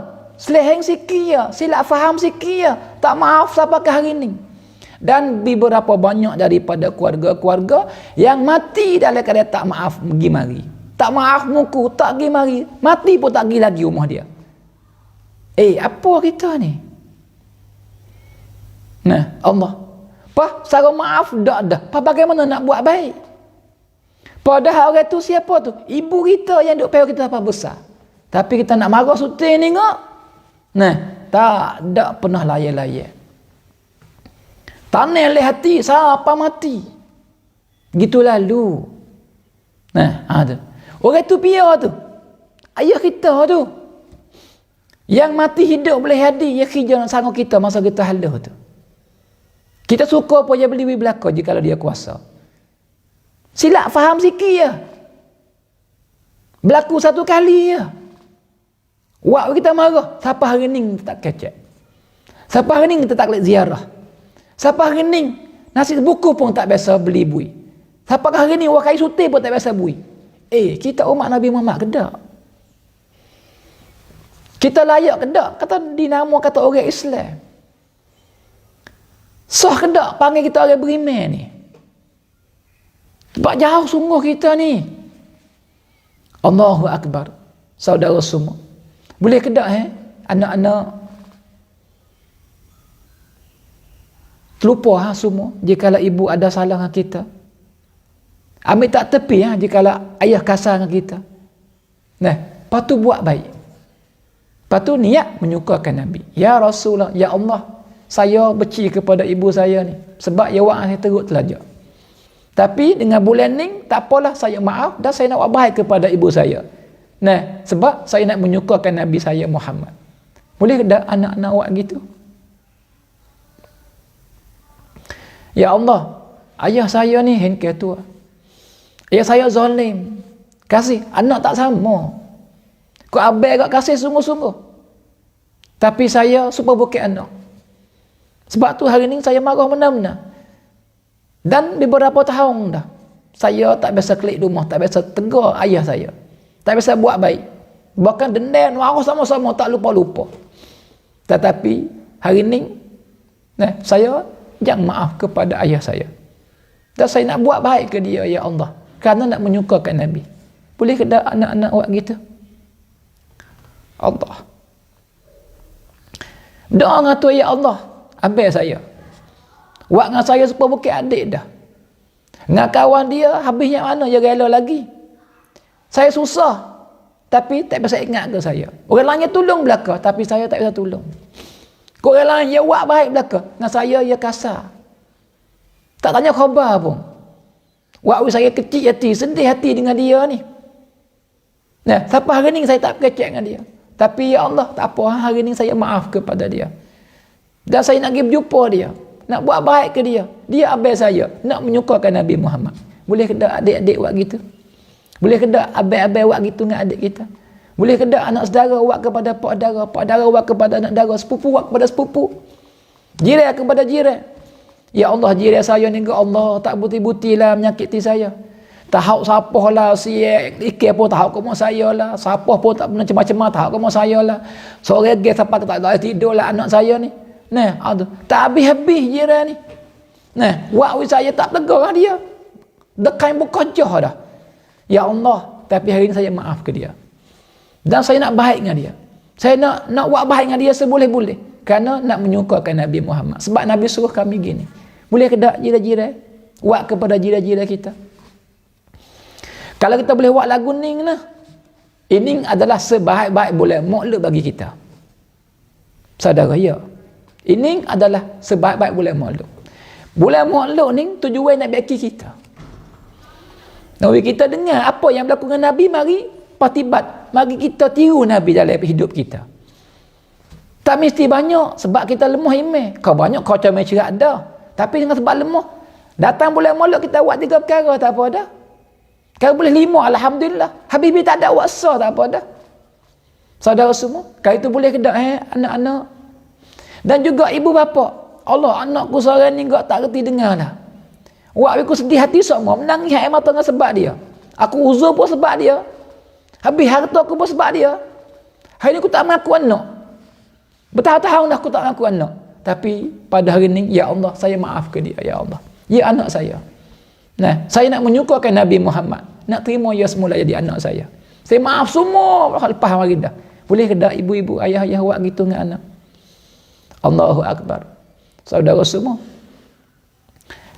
Seleheng sikit, silap faham sikit, tak maaf sampaikan hari ini. Dan beberapa banyak daripada keluarga-keluarga yang mati dalam keadaan tak maaf pergi mari. Tak maaf muku, tak pergi mari. Mati pun tak pergi lagi rumah dia. Apa kita ni? Nah, Allah. Secara maaf dah. Bagaimana nak buat baik? Padahal orang tu siapa tu? Ibu kita yang duk payah kita apa besar. Tapi kita nak marah sutin ni ngak. Nah, tak ada pernah layak-layak. Tanah oleh hati, siapa mati. Gitu lalu. Nah, ada. Orang tu biar tu. Ayah kita tu. Yang mati hidup boleh hadir, ya kerja nak sanggup kita masa kita haluh tu. Kita suka apa dia beli belakang jika dia kuasa. Silap faham sikit ya. Berlaku satu kali ya. Waktu kita marah, siapa hari ni kita tak kecek. Siapa hari ni kita tak boleh ziarah. Siapa hari ni nasi buku pun tak biasa beli bui. Siapa hari ni wakai suti pun tak biasa bui. Kita umat Nabi Muhammad kedak. Kita layak kedak kata dinamo kata orang Islam. Sah kedak panggil kita orang beriman ni. Sebab jauh sungguh kita ni. Allahu Akbar. Saudara semua. Boleh kedak anak-anak terlupa semua jikalau ibu ada salah dengan kita. Ambil tak tepi jikalau ayah kasar dengan kita. Nah, lepas tu buat baik. Lepas tu niat menyukakan Nabi. Ya Rasulullah, ya Allah, saya benci kepada ibu saya ni sebab ia buat saya teruk telajak. Tapi dengan bulan ni tak apalah, saya maaf dan saya nak buat baik kepada ibu saya. Nah, sebab saya nak menyukakan Nabi saya Muhammad. Boleh tak anak-anak buat gitu? Ya Allah, ayah saya ni hengkeh tua. Ayah saya zalim. Kasih, anak tak sama. Kau abang kat kasih sungguh-sungguh. Tapi saya super bukit anak. Sebab tu hari ni saya marah benar-benar. Dan beberapa tahun dah, saya tak biasa klik rumah, tak biasa tegur ayah saya. Tak biasa buat baik. Bahkan dendam, marah sama-sama, tak lupa-lupa. Tetapi hari ni, saya jangan maaf kepada ayah saya. Dan saya nak buat baik ke dia, ya Allah. Kerana nak menyukakan Nabi. Boleh ke tak anak-anak buat gitu? Allah. Doa dengan tu, ya Allah, ambil saya. Buat dengan saya supaya bukit adik dah. Dengan kawan dia, habisnya mana dia rela lagi. Saya susah. Tapi tak bisa ingat ke saya. Orang lain tolong belaka, tapi saya tak bisa tolong. Orang lain dia buat baik belaka, dengan saya dia kasar. Tak tanya khabar pun. Waktu saya kecil hati, sedih hati dengan dia ni. Nah, sampai hari ni saya tak kecek dengan dia. Tapi ya Allah, tak apa, hari ni saya maaf kepada dia. Dan saya nak pergi berjumpa dia. Nak buat baik ke dia. Dia abang saya. Nak menyukakan Nabi Muhammad. Boleh ke tak adik-adik buat gitu? Boleh ke tak abang-abang buat gitu dengan adik kita? Boleh ke tak anak saudara buat kepada pak saudara, pak saudara buat kepada anak saudara, sepupu buat kepada sepupu, jiran kepada jiran. Ya Allah, jiran saya ni ke Allah, tak buti-buti lah menyakiti saya. Tahu siapa lah, siap ikan pun tahu kamu saya lah. Siapa pun tak pernah cemah-cemah tahu kamu saya lah. Sore ge sampai tak boleh tidur lah anak saya ni. Nah, aduh, tak habis-habis jiran ni. Nah, waktu saya tak tegur dengan dia. Dekai bekerja dah. Ya Allah, tapi hari ni saya maaf ke dia. Dan saya nak baik dengan dia. Saya nak buat baik dengan dia seboleh-boleh. Kerana nak menyukakan Nabi Muhammad. Sebab Nabi suruh kami gini. Boleh ke tak jiran-jiran? Buat kepada jiran-jiran kita. Kalau kita boleh buat lagu ni lah. Ini adalah sebaik-baik boleh makhluk bagi kita. Saudara, ya. Ini adalah sebaik-baik boleh makhluk. Boleh makhluk ni tujuan nak baki kita. Nabi kita dengar apa yang berlaku dengan Nabi, mari patibat. Mari kita tiru Nabi dalam hidup kita. Tak mesti banyak sebab kita lemah iman. Kau banyak kau macam cerak dah. Tapi dengan sebab lemah. Datang boleh makhluk kita buat 3 perkara tak apa dah. Kalau boleh 5, alhamdulillah. Habis tak ada waksa tak apa dah. Saudara semua, kalau itu boleh ke tak anak-anak. Dan juga ibu bapa. Allah, anakku seorang ni tak reti dengar lah. Waktu aku sedih hati semua, menangis air mata dengan sebab dia. Aku uzur pun sebab dia. Habis harta aku pun sebab dia. Hari ni aku tak mengaku anak. Bertahun-tahun dah aku tak mengaku anak. Tapi pada hari ni, ya Allah, saya maaf ke dia, ya Allah. Ya anak saya. Nah, saya nak menyukakan Nabi Muhammad. Nak terima dia semula jadi anak saya. Saya maaf semua lepas hari dah. Boleh ke tak ibu-ibu, ayah-ayah buat gitu dengan anak? Allahu Akbar. Saudara semua.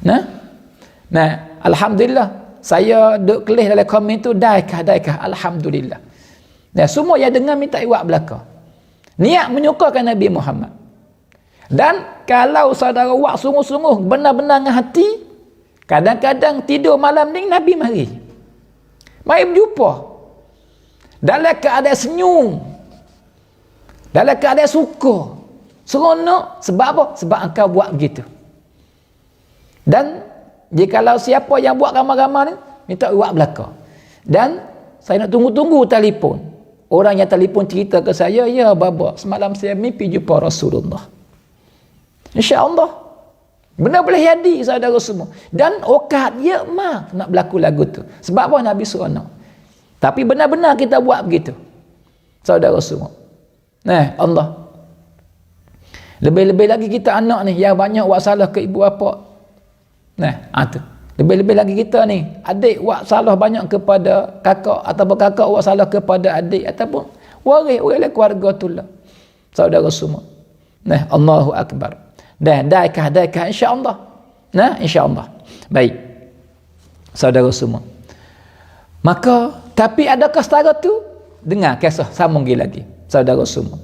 Nah, alhamdulillah. Saya duk kelih dalam komen tu, daikah. Alhamdulillah. Nah, semua yang dengar minta iwak belaka. Niat menyukakan Nabi Muhammad. Dan kalau saudara buat sungguh-sungguh, benar-benar dengan hati, kadang-kadang tidur malam ni Nabi mari berjumpa dalam keadaan senyum, dalam keadaan suka, seronok. Sebab apa? Sebab engkau buat begitu. Dan jikalau siapa yang buat ramai-ramai ni, minta buat belaka. Dan saya nak tunggu-tunggu telefon. Orang yang telefon cerita ke saya, ya baba, semalam saya mimpi jumpa Rasulullah. InsyaAllah benar boleh jadi, saudara semua. Dan okat dia nak berlaku lagu tu. Sebab apa? Nabi suruh nak. Tapi benar-benar kita buat begitu, saudara semua. Nah, Allah. Lebih-lebih lagi kita anak ni yang banyak buat salah ke ibu bapa. Nah, tu. Lebih-lebih lagi kita ni, adik buat salah banyak kepada kakak, ataupun kakak buat salah kepada adik, ataupun waris keluarga tu lah. Saudara semua. Nah, Allahu Akbar. Daikah insya-Allah. Nah, insya-Allah. Baik. Saudara semua. Maka tapi adakah setara tu? Dengar kisah sambung lagi. Saudara semua.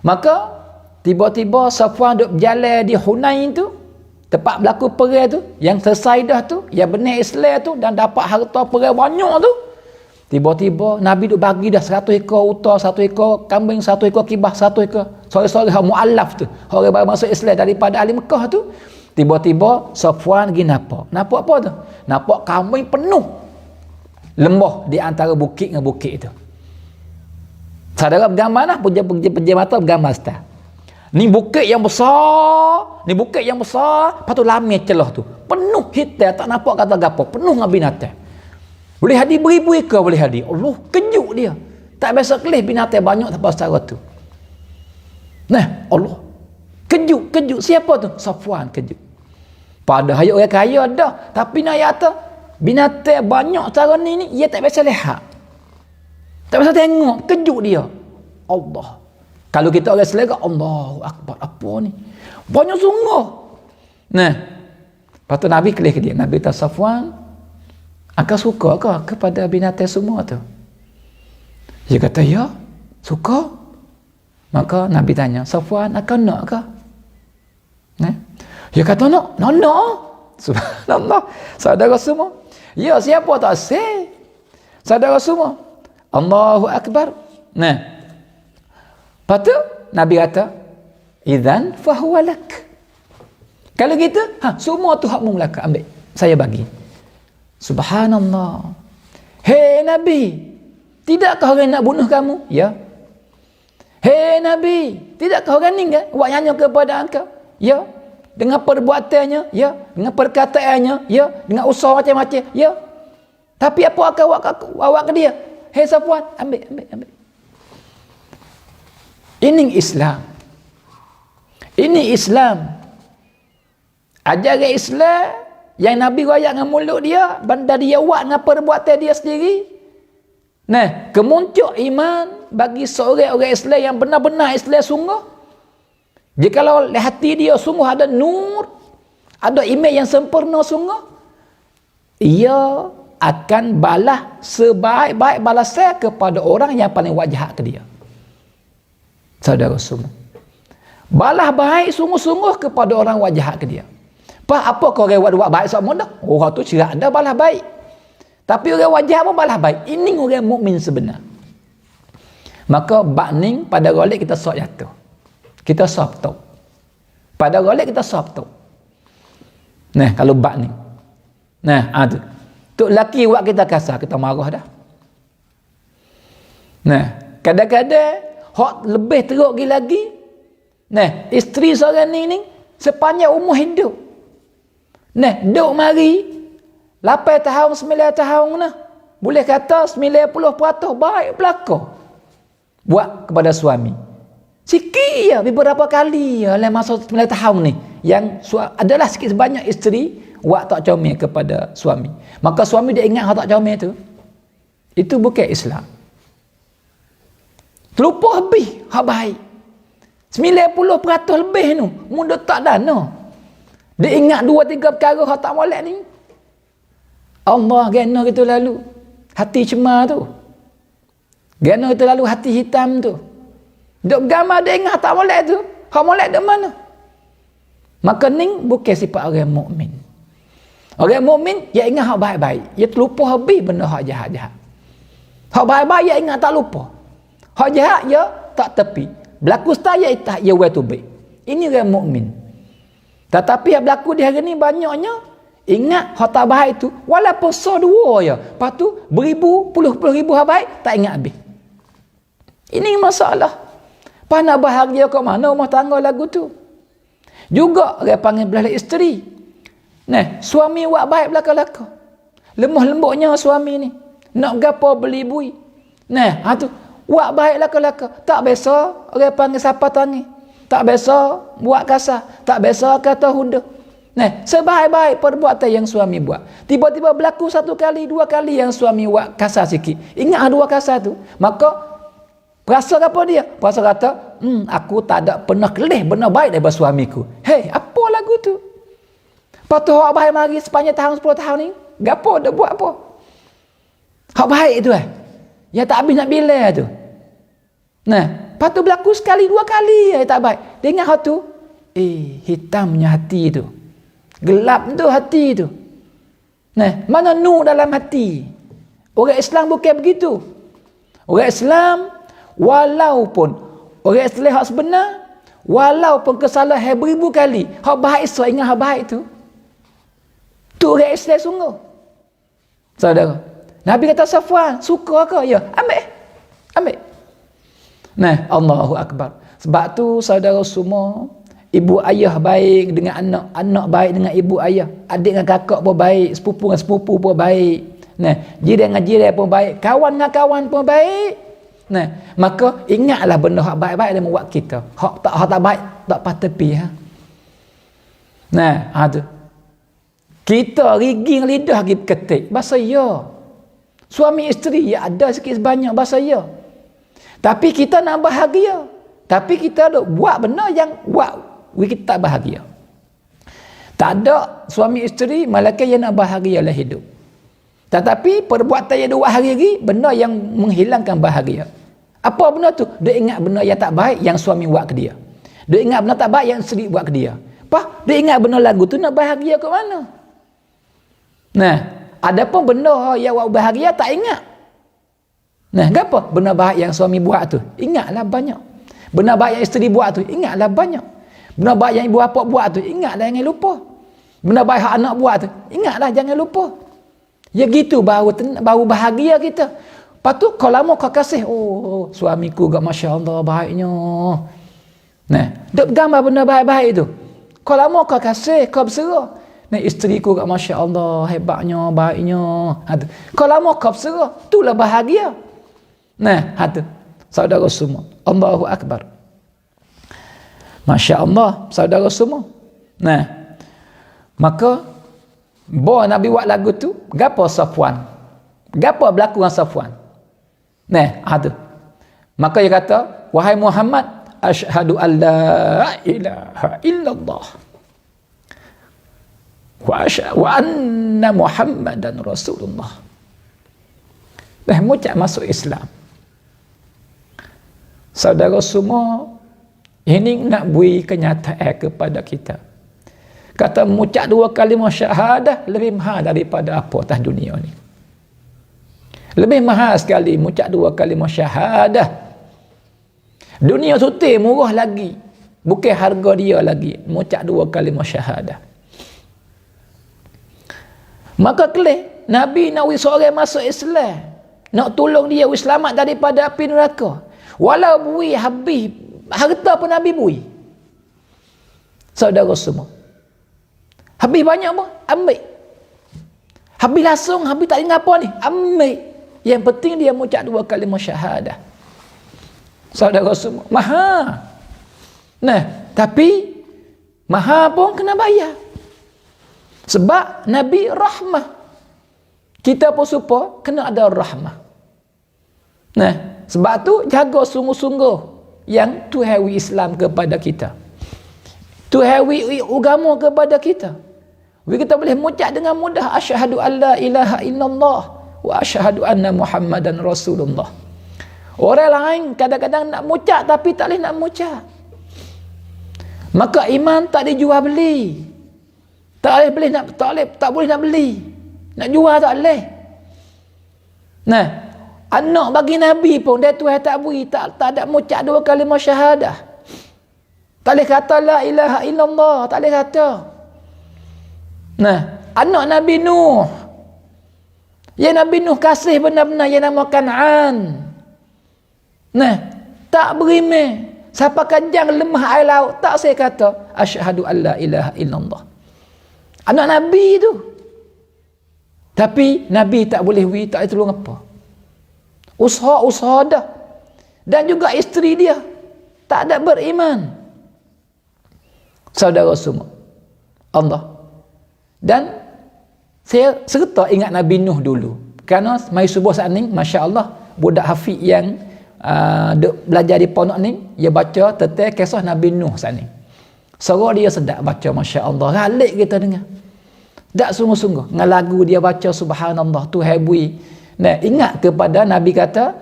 Maka tiba-tiba Safwan duk berjalan di Hunain tu, tempat berlaku perang tu, yang selesai dah tu, yang benar Islam tu dan dapat harta perang banyak tu. Tiba-tiba Nabi duk bagi dah 100 ekor unta, 100 ekor kambing, 100 ekor kibah, 100 ekor sore-sore hak mualaf tu, orang baru masuk Islam daripada ahli Mekah tu. Tiba-tiba Safwan pergi nampak apa tu? Nampak kambing penuh lembah di antara bukit dengan bukit itu. Saudara bergambar lah, puja mata bergambar setar. Ni bukit yang besar, lepas tu lamir celah tu. Penuh hitam, tak nampak kata gapo, penuh dengan binatang. Boleh hadir beribu ekor boleh hadir. Allah, kejut dia. Tak biasa kelih binatang banyak tanpa secara tu. Nah, Allah. Kejut. Siapa tu? Safwan kejut. Pada hayat orang kaya dah. Tapi nak kata, binatang banyak cara ni, dia tak biasa lihat. Tak biasa tengok. Kejut dia. Allah. Kalau kita orang selera, Allahu Akbar. Apa ni? Banyak sungguh. Nah. Lepas tu Nabi kelih ke dia. Nabi kata, Safwan, akak suka ke kepada binatang semua tu? Dia kata, ya, suka. Maka Nabi tanya, Safwan, akak nak ke? Nah. Dia kata, nak. Subhanallah. Saudara semua. Ya, siapa tak say? Saudara semua. Allahu Akbar. Nah. Lepas tu, Nabi kata, idzan fahuwa lak. Kalau gitu, semua tu hakmu melaka. Ambil. Saya bagi. Subhanallah. Hei Nabi, tidakkah orang nak bunuh kamu? Ya. Hei Nabi, tidakkah orang ni kan buat nyanyi kepada engkau? Ya. Dengan perbuatannya, ya. Dengan perkataannya, ya. Dengan usaha macam-macam, ya. Tapi apa akan awak ke dia? Hei Safwan, ambil. Ini Islam. Ini Islam. Ajaran Islam yang Nabi rakyat dengan mulut dia, benda dia buat dengan perbuatan dia sendiri. Nah, kemuncak iman bagi seorang orang Islam yang benar-benar Islam sungguh. Jikalau hati dia sungguh ada nur, ada iman yang sempurna sungguh, ia akan balas sebaik-baik balasan kepada orang yang paling wajah ke dia. Saudara semua. Balas baik sungguh-sungguh kepada orang wajah ke dia. Apa kau orang buat baik sama dah? Orang tu cerak dah balas baik. Tapi orang wajah pun balas baik. Ini orang mukmin sebenar. Maka bakning pada golek kita sok jatuh. Kita sok tau. Pada golek kita sok tau. Nah, kalau bakning. Nah, tu. Tok laki buat kita kasar, kita marah dah. Nah, kadang-kadang hak lebih teruk lagi. Nah, isteri seorang ni sepanjang umur hidup. Nah, duk mari 8 tahun, 9 tahun nah. Boleh kata 90% baik belaka buat kepada suami. Sikit ya, beberapa kali ya dalam masa 9 tahun ni yang adalah sikit sebanyak isteri buat tak comel kepada suami. Maka suami dia ingat hak tak comel tu. Itu bukan Islam. Terlupa habis hak baik. 90% lebih tu muda tak dana. Dia ingat 2-3 perkara hak tak molek ni. Allah gana gitu lalu hati cemar tu. Gana gitu lalu hati hitam tu. Duk gambar dia ingat tak molek tu. Hak molek dak mana? Maka ni bukan sifat orang mukmin. Orang mukmin dia ingat hak baik-baik. Dia terlupa habis benda hak jahat-jahat. Hak baik-baik dia ingat tak lupa. Hak jahat dia tak tepi. Berlaku star dia tak dia buat tu baik. Ini orang mukmin. Tetapi yang berlaku di hari ni banyaknya ingat hak tak baik tu walaupun dua je. Lepas tu beribu, puluh ribu hak baik tak ingat habis. Ini masalah. Pas nak bahagia kat mana rumah tangga lagu tu. Juga orang panggil belah isteri. Nah, suami buat baik belaka-belaka. Lemah lembutnya suami ni. Nak gapo beli bui. Nah, tu buat baik laka-laka. Tak biasa orang panggil siapa tangi. Tak biasa buat kasar. Tak biasa kata huda. Nah, sebaik-baik perbuatan yang suami buat. Tiba-tiba berlaku 1 kali, 2 kali yang suami buat kasar sikit. Ingat 2 kasar tu. Maka Perasa apa dia? Perasa kata, aku tak ada pernah kelih benda baik daripada suamiku. Hei, apa lagu tu? Lepas tu hak baik mari sepanjang tahun 10 tahun ni, gapo dah buat apa? Hak baik tu yang tak habis nak bila tu. Nah, lepas tu berlaku sekali dua kali yang tak baik. Dia ingat hak tu, hitamnya hati tu. Gelap tu hati tu. Nah, mana nur dalam hati? Orang Islam bukan begitu. Orang Islam walaupun orang Islam hak sebenar, walaupun kesalahan beribu kali, hak baik so ingat hak baik tu. Tu orang Islam sungguh. Saudara, Nabi kata Safwan, suka ke? Ya, ambil. Nah, Allahu Akbar. Sebab tu saudara semua, ibu ayah baik dengan anak, anak baik dengan ibu ayah, adik dengan kakak pun baik, sepupu dengan sepupu pun baik. Nah, jiran dengan jiran pun baik, kawan dengan kawan pun baik. Nah, maka ingatlah benda hak baik-baik dalam buat kita. Hak tak baik tak patut tepi Nah, tu. Kita riging lidah pergi ketik bahasa ya. Suami isteri ya ada sikit sebanyak bahasa ya. Tapi kita nak bahagia. Tapi kita buat benda yang buat kita tak bahagia. Tak ada suami isteri malaikat yang nak bahagia dalam hidup. Tetapi perbuatan yang dua hari lagi benda yang menghilangkan bahagia. Apa benda tu? Dia ingat benda yang tak baik yang suami buat ke dia. Dia ingat benda tak baik yang isteri buat ke dia. Apa? Dia ingat benda lagu tu nak bahagia ke mana? Nah, adapun benda yang buat bahagia tak ingat. Nah, apa? Benda baik yang suami buat tu, ingatlah banyak. Benda baik yang isteri buat tu, ingatlah banyak. Benda baik yang ibu bapa buat tu, ingatlah jangan lupa. Benda baik yang anak buat tu, ingatlah jangan lupa. Ya gitu baru bahagia kita. Lepas tu kalau lama kau kasih, suamiku gak masya-Allah baiknya. Nah, duk gambar benda baik-baik tu. Kalau lama kau kasih, kau berserah. Nah, isteriku gak masya-Allah hebatnya, baiknya. Kalau lama kau berserah, itulah bahagia. Nah, saudara semua, Allahu Akbar. Masya-Allah, saudara semua. Nah, maka Nabi buat lagu tu, gapo Safwan? Gapo berlaku dengan Safwan? Nah, maka dia kata, wahai Muhammad, asyhadu an la ilaha illallah wa anna Muhammadan Rasulullah. Dah mengucap masuk Islam. Saudara semua, ini nak beri kenyataan kepada kita. Kata mengucap dua kalimah syahadah lebih mahal daripada apa atas dunia ni. Lebih mahal sekali mengucap dua kalimah syahadah. Dunia suti murah lagi. Bukan harga dia lagi. Mengucap dua kalimah syahadah. Maka kelih Nabi nak seorang masuk Islam. Nak tolong dia selamat daripada api neraka. Walau bui habis harta pun Nabi bui. Saudara semua. Habis banyak apa? Ambil. Habis langsung, habis tak ingat apa ni? Ambil. Yang penting dia mengucap dua kalimah syahadah. Saudara semua. Mahal. Nah, tapi mahal pun kena bayar. Sebab Nabi rahmah. Kita pun supaya kena ada rahmah. Nah, sebab tu jaga sungguh-sungguh yang Tuhan Islam kepada kita. Tuhan agama kepada kita. Kita boleh mengucap dengan mudah asyhadu an la ilaha illallah wa asyhadu anna Muhammadan Rasulullah. Orang lain kadang-kadang nak mengucap tapi tak boleh nak mengucap. Maka iman tak dijual beli. Tak boleh nak beli. Nak jual tak boleh. Nah, anak bagi Nabi pun dia Tuhan tak beri, tak ada mengucap dua kalimah syahadah. Tak boleh kata la ilaha illallah, tak boleh kata. Nah, anak Nabi Nuh. Ya Nabi Nuh kasih benar-benar yang nama Kan'an. Nah, tak berimeh. Siapa kajang lemah air laut, tak saya kata asyhadu an la ilaha illallah. Anak Nabi tu. Tapi Nabi tak boleh tak boleh tolong apa. Usaha dah. Dan juga isteri dia tak ada beriman. Saudara semua. Allah. Dan saya serta ingat Nabi Nuh dulu. Kerana mai subuh saat ni, Masya Allah, budak hafiz yang duk belajar di pondok ni, dia baca tentang kisah Nabi Nuh saat ni. Suara dia sedap baca, Masya Allah. Galik kita dengar. Tak sungguh-sungguh. Dengan lagu dia baca, subhanallah, tu hebui. Nah, ingat kepada Nabi kata,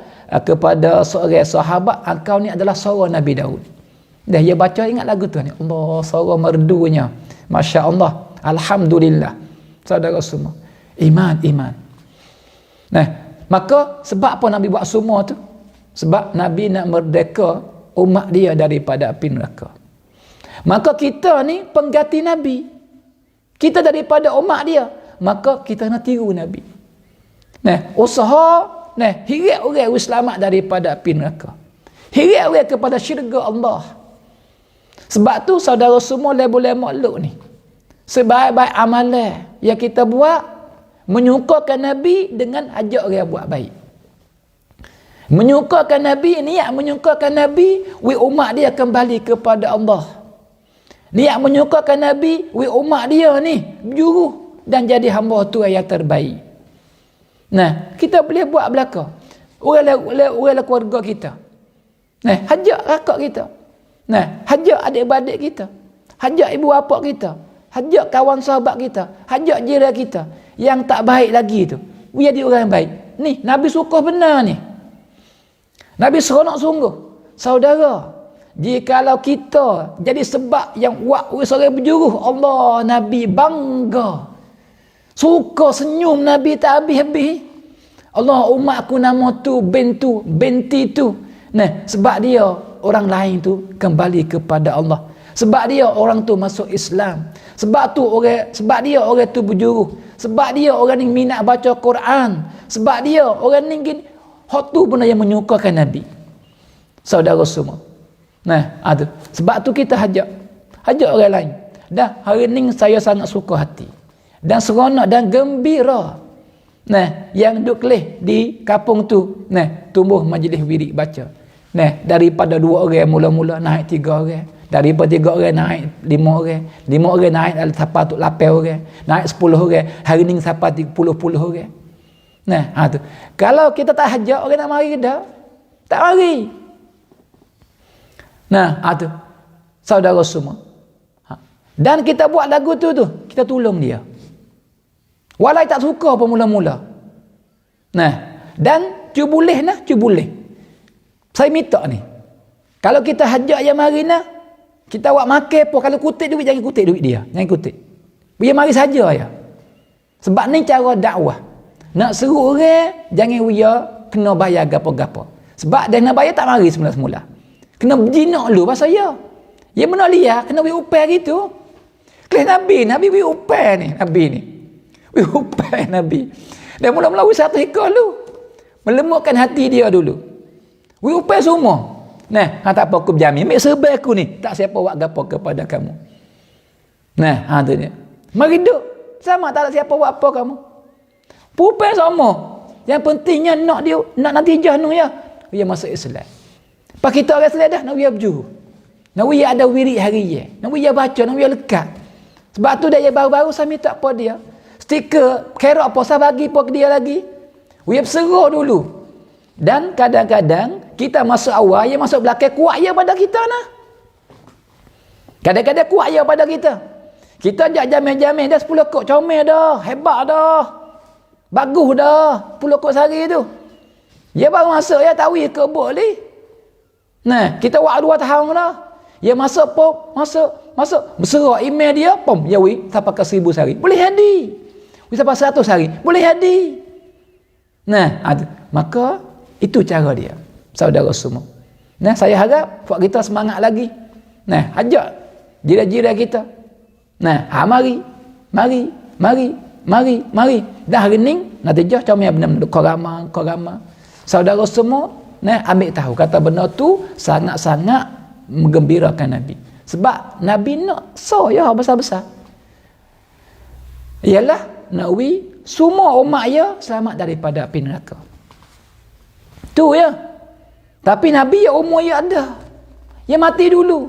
kepada seorang sahabat, engkau ni adalah suara Nabi Daud. Dah dia baca, ingat lagu tu ni. Allah, suara merdunya. Masya Allah. Alhamdulillah. Saudara semua. Iman. Nah, maka sebab apa Nabi buat semua tu? Sebab Nabi nak merdeka umat dia daripada api neraka. Maka kita ni pengganti Nabi. Kita daripada umat dia. Maka kita nak tiru Nabi. Nah, usaha, hirat orang selamat daripada api neraka. Hirat orang kepada syurga Allah. Sebab tu saudara semua boleh makhluk ni. Sebaik-baik amalan yang kita buat, menyukakan Nabi dengan ajak orang buat baik. Menyukakan Nabi, niat menyukakan Nabi, umat dia kembali kepada Allah. Niat menyukakan Nabi, umat dia ni berjuruh dan jadi hamba Tuhan yang terbaik. Nah, kita boleh buat belaka. Orang keluarga kita. Nah, hajak kakak kita. Nah, hajak adik-beradik kita. Hajak ibu bapa kita. Hajak kawan sahabat kita. Hajak jiran kita. Yang tak baik lagi tu. Dia jadi orang baik. Ni, Nabi suka benar ni. Nabi seronok sungguh. Saudara, jikalau kita jadi sebab yang buat seorang berjuruh, Allah, Nabi bangga. Suka senyum Nabi tak habis-habis. Allah, umatku nama tu, binti tu. Nah, sebab dia orang lain tu kembali kepada Allah. Sebab dia orang tu masuk Islam. Sebab dia orang tu berjuruh. Sebab dia orang ni minat baca Quran. Sebab dia orang ni hot tu benda yang menyukakan Nabi. Saudara semua. Nah, ada. Sebab tu kita hajak orang lain. Dah hari ni saya sangat suka hati. Dan seronok dan gembira. Nah, yang duk leh di kampung tu, tumbuh majlis wirid baca. Daripada 2 orang mula-mula naik 3 orang. Daripada 3 orang naik 5 orang. 5 orang naik sampai tu 8 orang. Naik 10 orang. Hari ni sampai 10 orang. Tu. Kalau kita tak hajak, orang nak mari ke dah? Tak mari. Tu. Saudara semua. Dan kita buat lagu tu, kita tolong dia. Walai tak suka pun mula-mula. Dan cuboleh. Saya minta ni. Kalau kita hajak yang mari kita buat makan pun, kalau kutip duit, jangan kutip duit dia. Jangan kutip. Dia mari saja ya. Sebab ni cara dakwah. Nak seru orang, jangan dia kena bayar gapo-gapo. Sebab dia nak bayar tak mari semula-semula. Kena berjinak dulu pasal ya. Dia mana lihat, kena beri upah gitu. Kelas Nabi beri upah ni, Nabi ni. Beri upah Nabi. Dia mula-mula beri satu ekor dulu. Melemukkan hati dia dulu. Beri upah semua. Tak apa aku berjamin. Ambil serba aku ni. Tak siapa buat gapo kepada kamu. Tu dia. Mari duduk. Sama tak ada siapa buat apa kamu. Pupai sama. Yang pentingnya nak natijah nu ya. Dia masuk Islam. Pak kita orang Islam dah nak dia berjuruh. Nak dia ada wirid harian. Nak dia baca, nak dia lekat. Sebab tu dia baru-baru saya minta apa dia. Stiker kerok apa saya bagi apa ke dia lagi. Dia berseru dulu. Dan kadang-kadang kita masuk awal, dia masuk belakang, kuat dia pada kita nah. Kadang-kadang kuat dia pada kita. Kita ajak jamin-jamin dah 10 kok comel dah, hebat dah. Bagus dah 10 kok sehari tu. Dia baru masuk, dia tahu dia kebuk ni. Kita buat 2 tahun dah. Dia masuk pom, masuk. Berserak email dia, pom, ya wi, sampai ke 1000 sehari. Boleh jadi. Wi sampai 100 sehari. Boleh jadi. Maka itu cara dia. Saudara semua. Saya harap buat kita semangat lagi. Ajak jiran-jiran kita. Mari. Dah hari ni natijah comel benar-benar korama. Saudara semua, ambil tahu kata benar tu sangat-sangat menggembirakan Nabi. Sebab Nabi nak ya besar-besar. Ialah nakwi semua umat dia selamat daripada api neraka. Tu ya. Tapi Nabi ya umur dia ada. Dia mati dulu.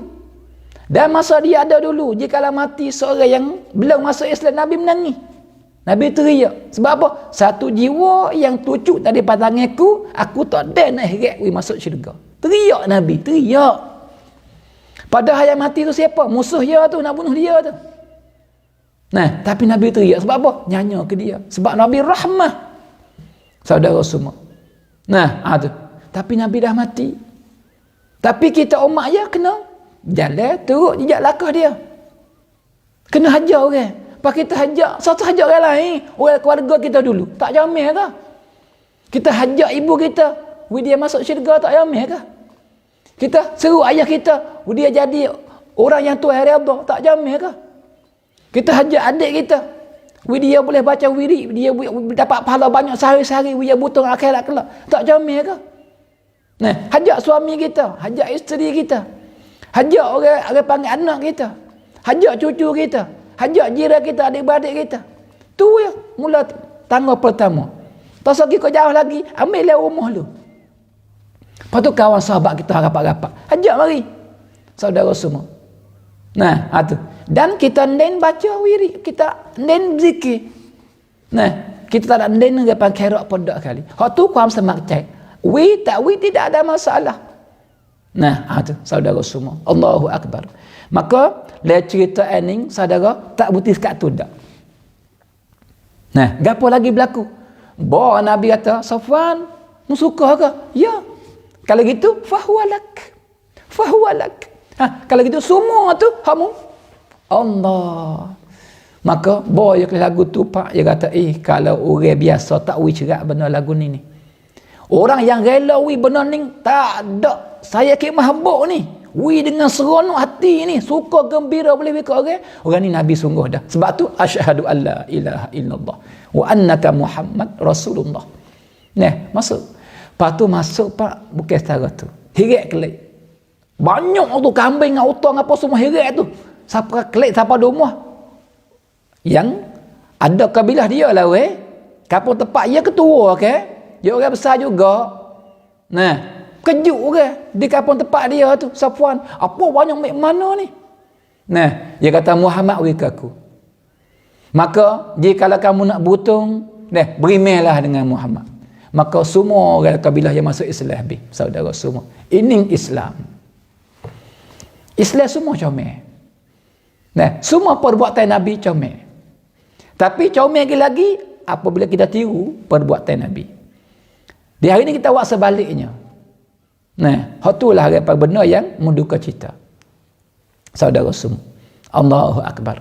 Dan masa dia ada dulu, jikalau mati seorang yang belum masuk Islam, Nabi menangis. Nabi teriak. Sebab apa? Satu jiwa yang tucuk daripada tanganku, aku tak ada nak heret masuk syurga. Teriak Nabi, teriak. Padahal yang mati tu siapa? Musuh dia tu, nak bunuh dia tu. Nah, tapi Nabi teriak. Sebab apa? Nyanyi ke dia. Sebab Nabi rahmah. Saudara semua. Nah, tu. Tapi Nabi dah mati. Tapi kita umat dia kena jalan teruk jejak langkah dia. Kena hajar orang. Lepas kita hajar, satu hajar orang lain. Orang keluarga kita dulu. Tak jamin ke? Kita hajar ibu kita. Dia masuk syurga, tak jamin ke? Kita seru ayah kita. Dia jadi orang yang Tuhan redha, tak jamin ke? Kita hajar adik kita. Dia boleh baca wirid. Dia dapat pahala banyak sehari-sehari. Dia butuh akhirat kelak. Tak jamin ke? Nah, hajar suami kita. Hajar isteri kita. Hajar orang panggil anak kita. Hajar cucu kita. Hajar jiran kita, adik-beradik kita. Tu ya, mula tangga pertama. Tak lagi kau jauh lagi, ambillah rumah lu. Lepas tu kawan sahabat kita rapat-rapat. Hajar mari. Saudara semua. Nah, tu. Dan kita nen baca wirid, kita nen zikir. Nah, kita tak ada nen depan kerak podak kali. Hak tu kuam semak cek. Tak tidak ada masalah. Nah, tu saudara semua. Allahu akbar. Maka le cerita ending saudara tak buti sekat tu dak. Nah, gapo lagi berlaku? Ba Nabi kata, Safwan, mu suka ke? Ya. Kalau gitu fahuwalak. Fahuwalak. Kalau gitu semua tu kamu Allah. Maka boy lagu tu pak dia kata kalau orang biasa tak wi cerak benar lagu ni. Orang yang rela wi benar ni tak ada. Saya ke mahbub ni. Wi dengan seronok hati ni, suka gembira boleh wi ke orang. Orang ni Nabi sungguh dah. Sebab tu asyhadu alla ilaha illallah wa annaka Muhammad Rasulullah. Nah, masuk. Lepas tu masuk pak bukan setara tu. Heret kelik. Banyak tu kambing dengan utang apa semua heret tu. Siapa kelik siapa rumah. Yang ada kabilah dia lah weh. Kampung tempat dia ketua ke? Dia orang besar juga. Nah, kejut orang di kampung tempat dia tu, Safwan. Apa banyak mek mana ni? Nah, dia kata Muhammad wik aku. Maka, jika kalau kamu nak butung, berimelah dengan Muhammad. Maka semua orang kabilah yang masuk Islam habis, saudara semua. Ini Islam. Islam semua comel. Nah, semua perbuatan Nabi comel. Tapi comel lagi apabila kita tiru perbuatan Nabi. Di hari ini kita buat sebaliknya. Nah, itulah apa benar yang menduka cita. Saudara semua. Allahu akbar.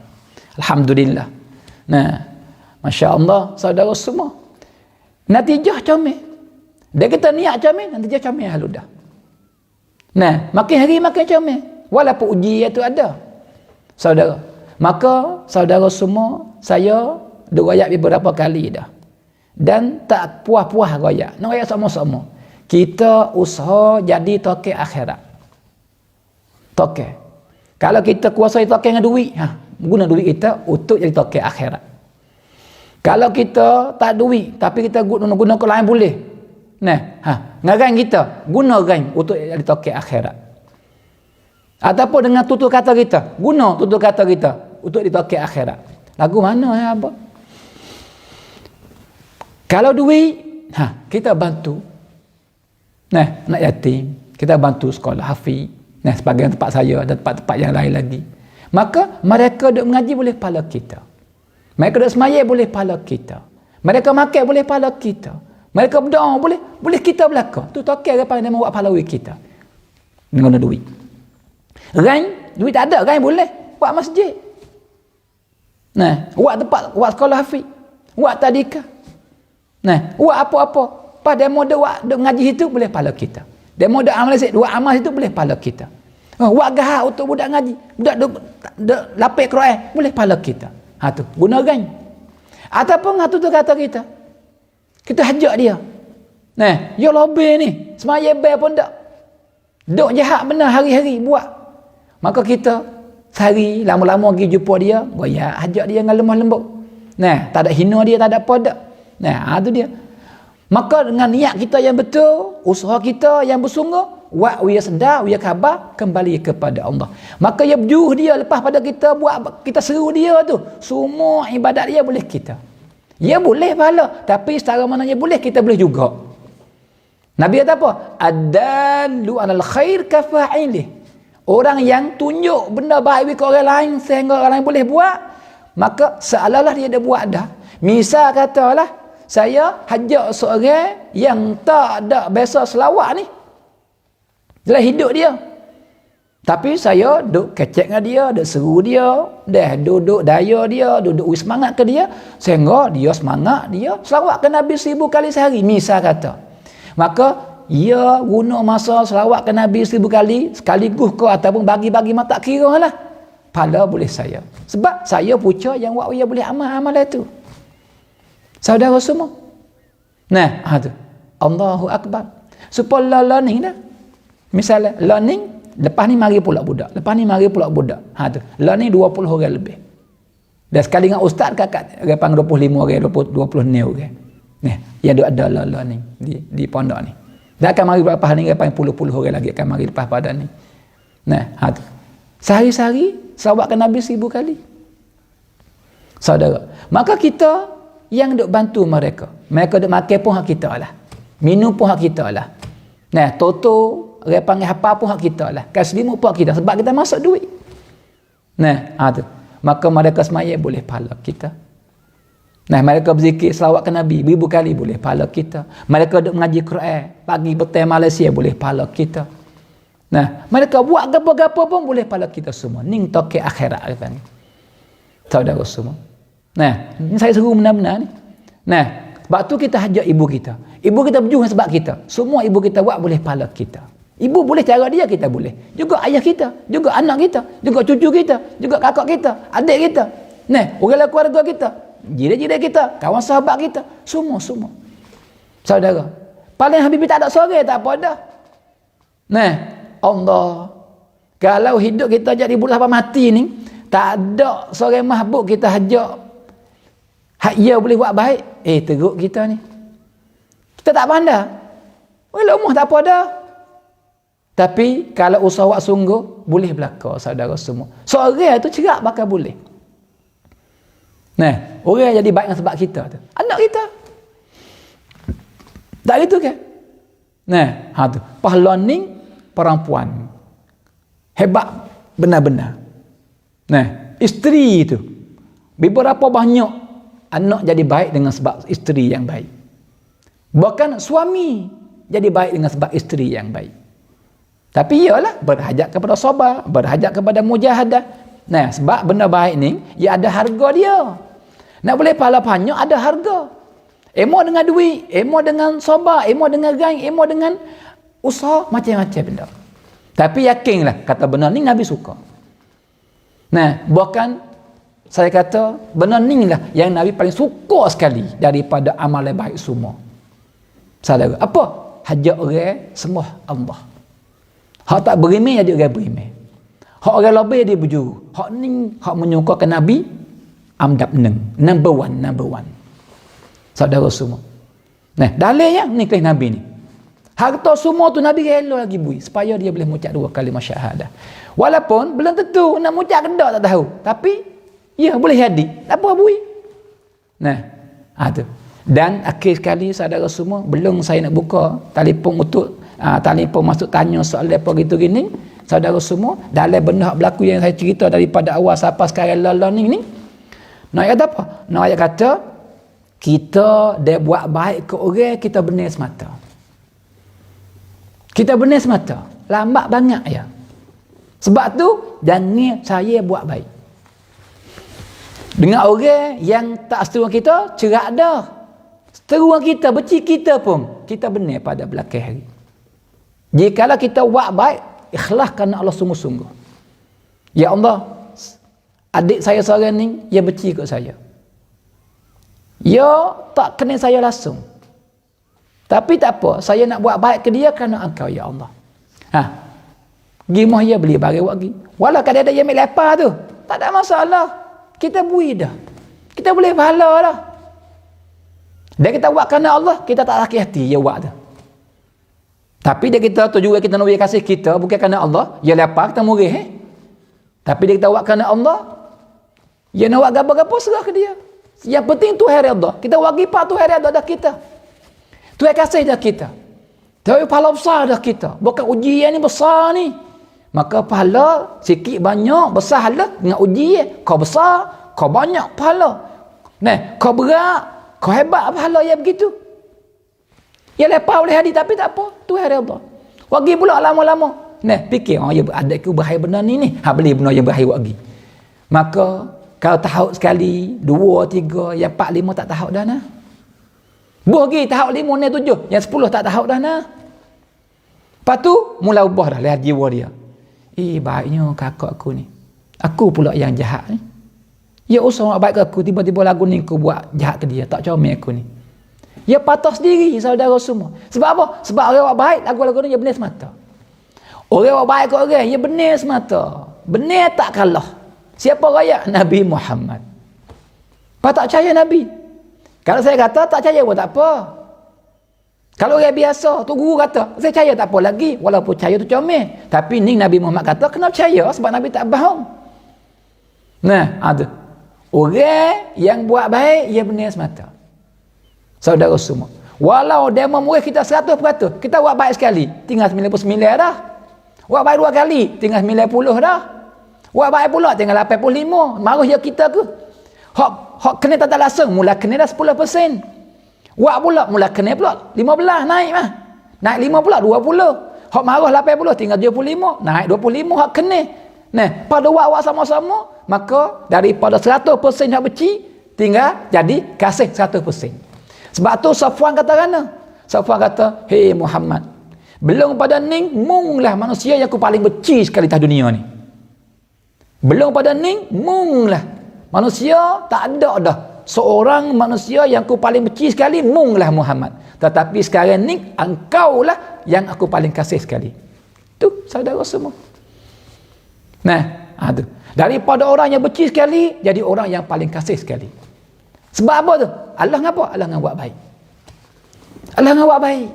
Alhamdulillah. Nah, masya-Allah saudara semua. Natijah comel. Dia kita niat comel, natijah comel haludah. Nah, makin hari makin comel. Walaupun ujian itu ada. Saudara. Maka saudara semua, saya royak beberapa kali dah. Dan tak puas-puas royak. Nak royak sama-sama. Kita usaha jadi toke akhirat. Toke. Kalau kita kuasai toke dengan duit, guna duit kita untuk jadi toke akhirat. Kalau kita tak duit, tapi kita guna ke lain boleh. Nah, ngarang kita, guna rang untuk jadi toke akhirat. Ataupun dengan tutur kata kita, guna tutur kata kita untuk jadi toke akhirat. Lagu mana apa? Kalau duit, kita bantu. Nah, anak yatim, kita bantu sekolah hafiz. Nah, sebagian tempat saya dan tempat-tempat yang lain lagi. Maka mereka duk mengaji boleh pahala kita. Mereka duk semaya boleh pahala kita. Mereka makan boleh pahala kita. Mereka berdoa boleh kita belaka. Tu tokek apa yang buat pahala kita. Dengan duit. Rain, duit tak ada, rain boleh buat masjid. Nah, buat tempat, buat sekolah hafiz, buat tadika. Nah, buat apa-apa. Pas demo dia buat ngaji itu boleh pahala kita. Demo dia amal sikit, buat amal itu boleh pahala kita. Buat gahak untuk budak ngaji, budak lapik Quran, boleh pahala kita. Tu, guna gain. Ataupun tu kata kita. Kita hajak dia. Nah, ya lebih ni, semaya bayar pun tak. Duk jahat benar hari-hari buat. Maka kita sehari lama-lama pergi jumpa dia, goyak hajak dia dengan lemah lembut. Nah, tak ada hina dia, tak ada apa dak. Nah, tu dia. Maka dengan niat kita yang betul, usaha kita yang bersungguh, wa ya sedar, ya khabar, kembali kepada Allah. Maka ya berjuh dia lepas pada kita buat, kita seru dia tu. Semua ibadat dia boleh kita. Ya boleh pahala, tapi secara mananya boleh, kita boleh juga. Nabi kata apa? Ad-dallu 'alal khair kafa'ilih. Orang yang tunjuk benda baik ke orang lain sehingga orang lain boleh buat, maka seolah-olah dia dah buat dah. Misal katalah saya hajak seorang yang tak ada biasa selawat ni dalam hidup dia. Tapi saya duduk kecek dengan dia, duduk seru dia, duduk daya dia, duduk semangat ke dia, sehingga dia semangat, dia selawat ke Nabi 1000 kali sehari, misal kata. Maka, ia guna masa selawat ke Nabi 1000 kali, sekaligus ke ataupun bagi-bagi mata kira lah. Pahala boleh saya. Sebab saya puca yang buat ia boleh amal-amal itu. Saudara semua. Nah, tu. Allahu Akbar. Supaya learning dah. Misalnya, learning, lepas ni mari pula budak. Lepas ni mari pula budak. Tu. Learning 20 orang lebih. Dan sekali dengan ustaz kakak, dia panggil 25 orang, 20 orang. Nah, yang ada learning di pondok ni. Dan akan mari lepas ni, dia panggil puluh-puluh orang lagi akan mari lepas pada ni. Nah, tu. Sehari-hari, selawat ke Nabi 1000 kali. Saudara. Maka kita yang duk bantu mereka. Mereka duk makan pun hak kita lah. Minum pun hak kita lah. Nah, toto, orang panggil apa pun hak kita lah. Kasih lima pun hak kita. Sebab kita masuk duit. Nah, tu. Maka mereka semaya boleh pahala kita. Nah, mereka berzikir selawat ke Nabi 1000 kali boleh pahala kita. Mereka duk mengaji Quran pagi petang Malaysia boleh pahala kita. Nah, mereka buat gapo-gapo pun boleh pahala kita semua. Ning toke akhirat kata ni. Saudara semua. Nah, ini saya seru benar-benar ni. Nah, sebab tu kita hajak ibu kita. Ibu kita berjuang sebab kita. Semua ibu kita buat boleh pahala kita. Ibu boleh cara dia, kita boleh. Juga ayah kita, juga anak kita, juga cucu kita, juga kakak kita, adik kita. Nah, orang keluarga kita, jiran-jiran kita, kawan sahabat kita, semua. Saudara. Paling Habibie tak ada sore, tak apa dah. Nah, Allah. Kalau hidup kita jadi budak sampai mati ni, tak ada seorang mahbub kita hajak hak ia boleh buat baik. Teruk kita ni. Kita tak pandai. Walau umur tak apa dah. Tapi kalau usaha buat sungguh, boleh belaka saudara semua. Seorang tu cerak bakal boleh. Nah, orang jadi baik sebab kita tu. Anak kita. Tak gitu kan? Nah, tu. Pahlawan ni perempuan. Hebat benar-benar. Nah, isteri tu. Beberapa banyak anak jadi baik dengan sebab isteri yang baik. Bahkan suami jadi baik dengan sebab isteri yang baik. Tapi iyalah berhajat kepada sabar, berhajat kepada mujahadah. Nah, sebab benda baik ni, ia ada harga dia. Nak boleh pahala banyak, ada harga. Emo dengan duit, emo dengan sabar, emo dengan gain, emo dengan usaha, macam-macam benda. Tapi yakinlah, kata benar ni Nabi suka. Nah, bahkan saya kata, benar ni lah yang Nabi paling suka sekali daripada amal yang baik semua. Saudara, apa? Hajat orang sembah Allah. Hak tak berimeh, jadi orang berimeh. Hak orang lebih, dia berjuru. Hak ni, hak menyukakan Nabi, amdap number one. Saudara semua. Nah, dalilnya, ni kelih Nabi ni. Harta semua tu Nabi rela lagi bui, supaya dia boleh mengucap 2 kalimah syahadah. Walaupun, belum tentu nak mengucap ke tak tahu. Tapi, ya boleh jadi. Tak apa bui. Nah, tu. Dan akhir sekali, saudara semua, belum saya nak buka telefon untuk telefon masuk tanya soal apa gitu gini, saudara semua, dalam benda berlaku yang saya cerita daripada awal sampai sekarang learning ni, nak kata apa? Nak kata kita dia buat baik ke orang, kita benar semata. Kita benar semata. Lambat banyak ya. Sebab tu jangan saya buat baik. Dengan orang yang tak seteru kita, cerak dah. Seteru kita, benci kita pun, kita benar pada belakang hari. Jikalau kita buat baik, ikhlas kerana Allah sungguh-sungguh. Ya Allah, adik saya seorang ni, dia benci kat saya. Dia tak kenal saya langsung. Tapi tak apa, saya nak buat baik ke dia kerana Engkau, ya Allah. Gimana dia beli barang buat pergi. Walau kadang-kadang dia ambil lapar tu, tak ada masalah. Kita bui dah. Kita boleh pahala dah. Dan kita buat kerana Allah, kita tak sakit hati dia buat tu. Tapi dia kita tu juga kita nak beri kasih kita, bukan kerana Allah, dia lapar kita murih. Tapi dia kita buat kerana Allah, dia nak buat gapo-gapo serah ke dia. Yang penting Tuhan redha. Kita wajib Tuhan redha dah kita. Tuhan kasih dah kita. Tapi pahala besar dah kita. Bukan ujian ni besar ni. Maka pahala sikit banyak besar lah dengan ujian. Kau besar, kau banyak pahala. Nah, kau berat, kau hebat pahala yang begitu. Ya lepas boleh hadir tapi tak apa. Tuhan redha. Wagi pula lama-lama. Nah, fikir ya adikku bahaya benar ni. Beli benar yang bahaya wagi. Maka kalau tahun sekali, 2, 3, yang 4, 5 tak tahu dah nah. Bogi tahun 5 ni 7, yang 10 tak tahu dah nah. Lepas tu mula ubah dah lihat jiwa dia. Baiknya kakak aku ni. Aku pula yang jahat ni. Ya usah nak baik ke aku, tiba-tiba lagu ni aku buat jahat ke dia, tak comel aku ni. Ya patah sendiri saudara semua. Sebab apa? Sebab orang buat baik, lagu-lagu ni dia benar semata. Orang buat baik ke orang, dia benar semata. Benar tak kalah. Siapa raya? Nabi Muhammad. Apa tak percaya Nabi? Kalau saya kata tak percaya pun tak apa. Kalau orang biasa, tu guru kata, saya percaya tak apa lagi. Walaupun percaya tu comel. Tapi ni Nabi Muhammad kata, kena percaya sebab Nabi tak bohong. Nah, ada. Orang yang buat baik, ia benar semata. Saudara semua. Walau dia memuih kita 100%, kita buat baik sekali, tinggal 99 dah. Buat baik 2 kali, tinggal 90 dah. Buat baik pula, tinggal 85. Marah je kita ke? Hak kena tak langsung, mula kena dah 10%. Buat pula, mula kena pula 15, naik mah. Naik 5 pula, 20. Hak marah 80, tinggal 75. Naik 25, hak kena. Nah, pada buat sama-sama, maka daripada 100% hak beci, tinggal jadi kasih 100%. Sebab tu Safwan kata kan? Safwan kata, "Hei Muhammad, belum pada ning munglah manusia yang aku paling benci sekali atas dunia ni. Belum pada ning munglah manusia tak ada dah seorang manusia yang aku paling benci sekali, munglah Muhammad. Tetapi sekarang ni engkaulah yang aku paling kasih sekali." Tu saudara semua. Nah, tu. Daripada orang yang benci sekali jadi orang yang paling kasih sekali. Sebab apa tu? Allah ngapa? Allah ngah buat baik. Allah ngah buat baik.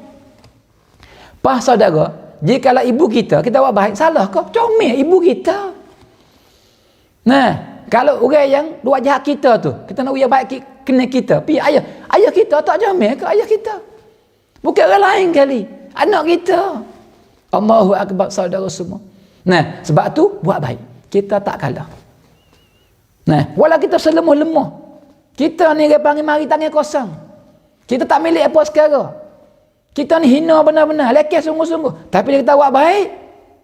Pas saudara, jikalau ibu kita buat baik, salah ke? Comel ibu kita. Nah, kalau orang yang buat jahat kita tu, kita nak buat baik kena kita. Pi ayah kita tak comel ke ayah kita? Bukan orang lain kali. Anak kita. Allahu akbar saudara semua. Nah, sebab tu buat baik. Kita tak kalah. Nah, walau kita selemah-lemah, kita ni dia panggil mari tangan kosong. Kita tak milik apa sekarang. Kita ni hina benar-benar, lekeh sungguh-sungguh. Tapi kita buat baik,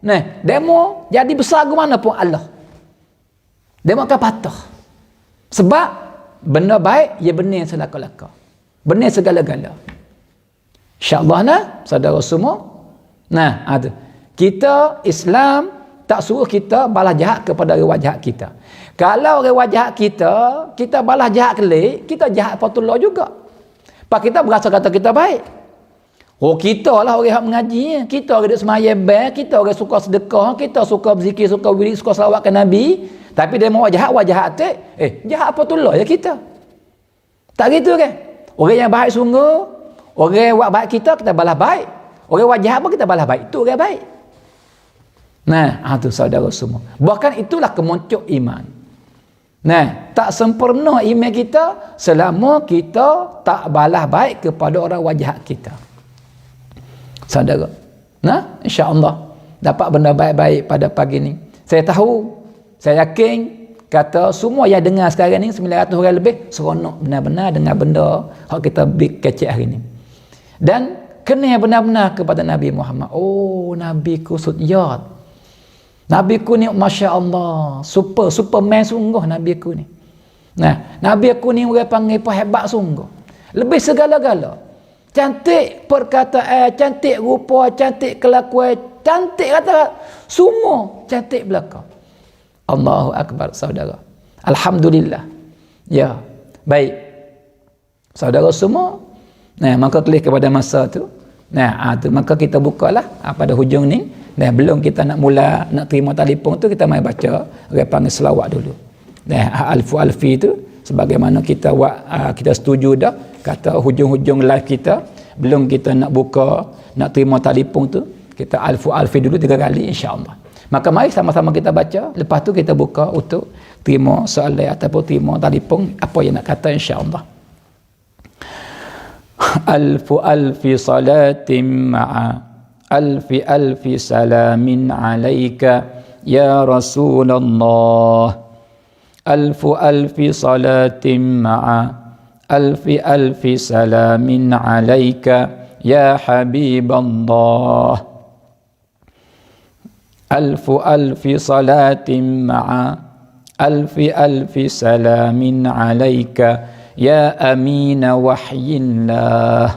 nah, demo jadi besar ke mana pun Allah. Demo akan patah. Sebab benda baik, ia benar selaka-laka. Benar segala-gala. InsyaAllah nah, saudara semua. Nah, ada. Kita Islam tak suruh kita balas jahat kepada orang jahat kita. Kalau orang jahat kita balas jahat kelik, kita jahat patullah juga. Pak kita berasa kata kita baik. Oh, kita lah orang yang mengaji, kita orang duk sembahyang baik, kita orang suka sedekah, kita suka berzikir, suka wirid, suka selawat ke Nabi, tapi dia mau jahat atik, jahat patullah ya kita. Tak gitu kan? Orang yang baik sungguh, orang yang buat baik kita balas baik. Orang yang jahat pun kita balas baik. Itu orang baik. Nah, tu saudara semua. Bahkan itulah kemuncak iman. Nah, tak sempurna iman kita selama kita tak balas baik kepada orang wajah kita. Saudara. Nah, insya-Allah dapat benda baik-baik pada pagi ni. Saya tahu, saya yakin kata semua yang dengar sekarang ni 900 orang lebih seronok benar-benar dengar benda hak kita big kecil hari ni. Dan kena benar-benar kepada Nabi Muhammad. Oh, Nabi ku sudiyat. Nabi ku ni Masya Allah, superman sungguh Nabi ku ni. Nah, Nabi ku ni orang panggil hebat sungguh. Lebih segala-gala. Cantik perkataan, cantik rupa, cantik kelakuan, cantik kata, semua cantik belaka. Allahu Akbar saudara. Alhamdulillah. Ya, baik. Saudara semua. Nah, maka kelih kepada masa tu. Nah, tu maka kita bukalah pada hujung ni. Nah, belum kita nak mula nak terima telefon tu, kita mai baca orang panggil selawat dulu. Nah, alfi tu sebagaimana kita kita setuju dah kata hujung-hujung live kita, belum kita nak buka nak terima telefon tu, kita alfi dulu 3 kali insya-Allah. Maka mari sama-sama kita baca, lepas tu kita buka untuk terima soalan ataupun terima telefon apa yang nak kata insya-Allah. Alfi salatin ma'a alfi salamin alaika ya Rasulullah. Alfi salatin ma'a alfi salamin alaika ya Habiballah. Alfi salatin ma'a alfi salamin alaika ya amina wahyillah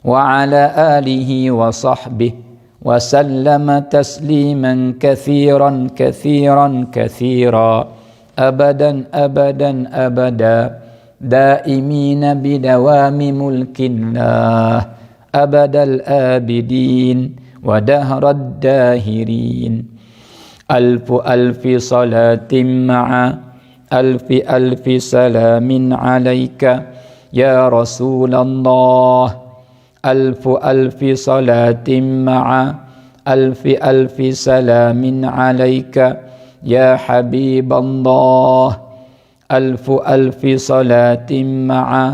wa ala alihi wa sahbihi wa sallama tasliman kathiran abadan abada daimina bidawami mulkillah abadal abidin wa dahrad dahirin. Alfi salatin ma'a alfi salamin alaika ya Rasulullah. Alfi salatin ma'a alfi salamin alaika ya Habiballah. Alfi salatin ma'a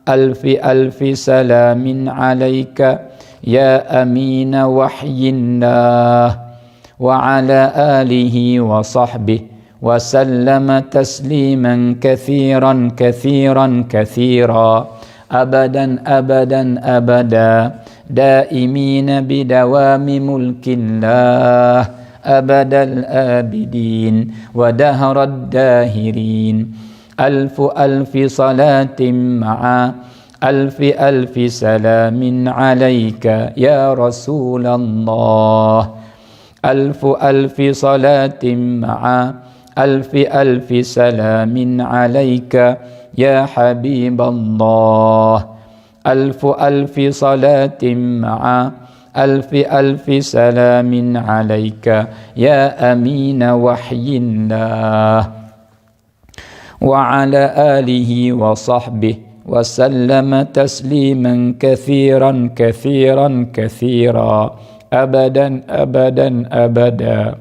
alfi salamin alaika ya amina wahyillah wa ala alihi wa sahbihi wa sallama tasliman kathiran abadan abada daimina bidawami mulkillah abadal abidin wa dahrad dahirin. Alfi salatin ma'a alfi salamin alaika ya Rasulullah. Alfi salatin ma'a alfi salamin alaika ya Habiballah. Alfi salatin ma'a alfi salamin alaika ya amina wahyillah wa ala alihi wa sahbihi wa sallama tasliman kathiran abadan abada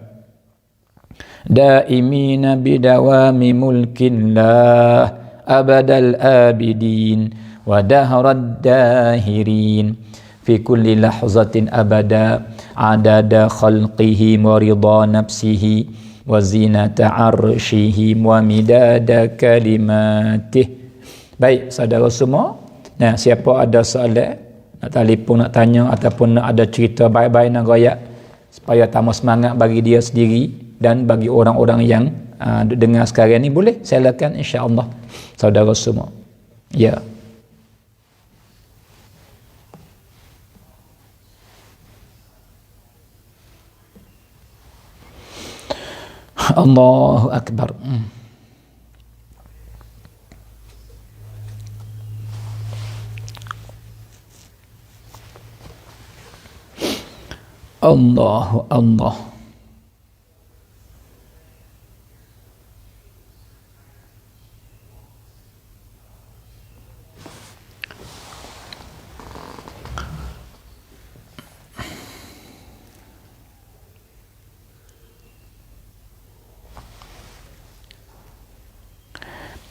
daimina bidawami mulkillah abadal abidin wa dahrad dahirin fi kulli lahzatin abada adada khalqihi wa ridha nafsihi wa zinata arshihi wa midada kalimatih. Baik saudara semua, nah siapa ada soalan nak telefon, nak tanya ataupun nak ada cerita baik-baik nak royak supaya tambah semangat bagi dia sendiri dan bagi orang-orang yang dengar sekarang ni, boleh silakan insya-Allah saudara semua. Ya. Allahu akbar. Allah.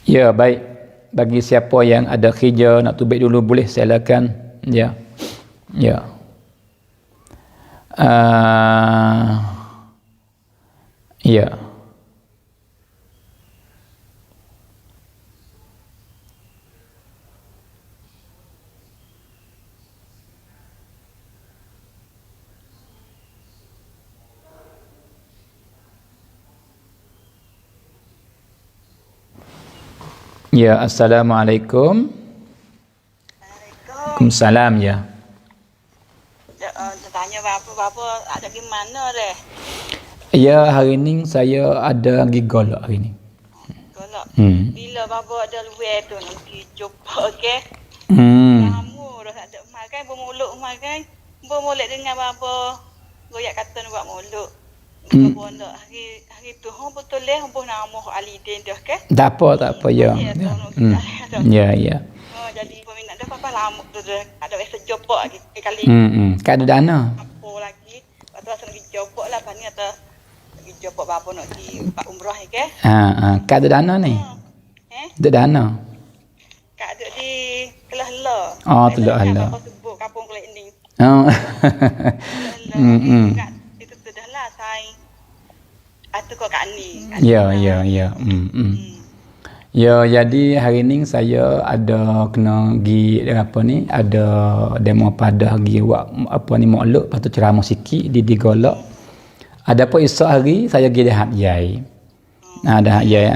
Ya, baik. Bagi siapa yang ada kerja nak tubik dulu boleh silakan. Ya. Ya. Ya. Ya, assalamualaikum. Waalaikumsalam ya. Tanya bapa ada di mana deh? Ya, hari ni saya ada pergi golak hari ni. Golak. Bila bapa ada luar tu nanti jumpa okey. Kamu dah tak ada makan, bermuluk makan. Bermuluk dengan bapa. Goyak kata nak buat muluk. Bapa nak hari tu hang betul leh hang nama Ali Din dah ke? Tak apa ya. Ya. Oh, jadi peminat dah apa lama tu dah ada biasa jumpa lagi kali. Kad dana. Apa lagi? Lepas tu asal pergi jumpa lah pani atau pergi jumpa bapa nak di Pak Umrah ni ke. Kat ada dana ni. Ada dana. Kak duduk di Kelah-Hela. Teluk Hala. Bapa sebut kampung Kelah ni. Itu sudah lah saya. Atau kau Kak Ni. Ya. Ya, jadi hari ni saya ada kena pergi ada demo pada pergi buat maulud, lepas tu ceramah sikit di Golok. Ada pun esok hari saya pergi dah Yai. Dah Yai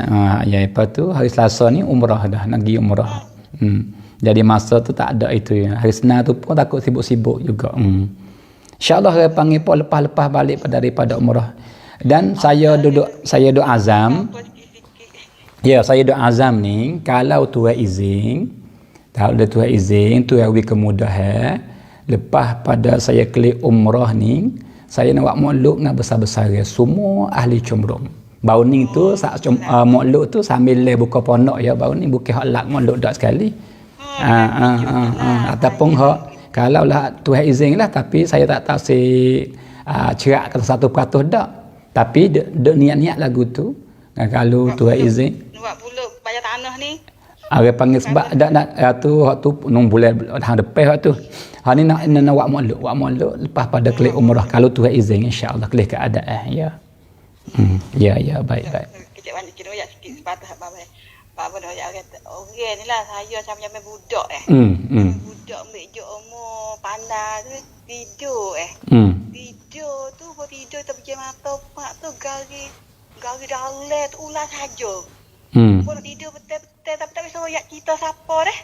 lepas tu hari Selasa ni umrah dah, nak pergi umrah. Jadi masa tu tak ada itu ya. Hari Senin tu pun takut sibuk-sibuk juga. InsyaAllah saya panggil pun lepas-lepas balik daripada umrah. Dan saya duduk azam. Ya, saya duduk azam ni, kalau Tuhan izin, Tuhan beri kemudahan, lepas pada saya klik umrah ni, saya nak buat maulud dengan besar-besar semua ahli Combrong. Baru ni tu saat maulud tu sambil buka pondok ya, baru ni bukan hak lak maulud dak sekali. Ataupun hak kalau lah Tuhan izin lah, tapi saya tak tahu si cerakkan 1% dak. Tapi dek niat-niat lagu tu. Kalau Tuhan izin. Buat pula bayar tanah ni. Orang panggil sebab hak tu nung bulan hang depan hak tu. Hak ni nak buat maulud lepas pada klik umrah kalau Tuhan izin insya-Allah klik keadaan ya. Ya baik. Kecik banyak kira ya sikit sepatah bapa dah ya kata orang ni lah saya macam budak budak ambil je umur pandai tu tidur tidur tu buat tidur tak pejam mata pak tu gari dalam tu ular saja. Baru tidur betul-betul tapi tak bisa royak kita siapa dah.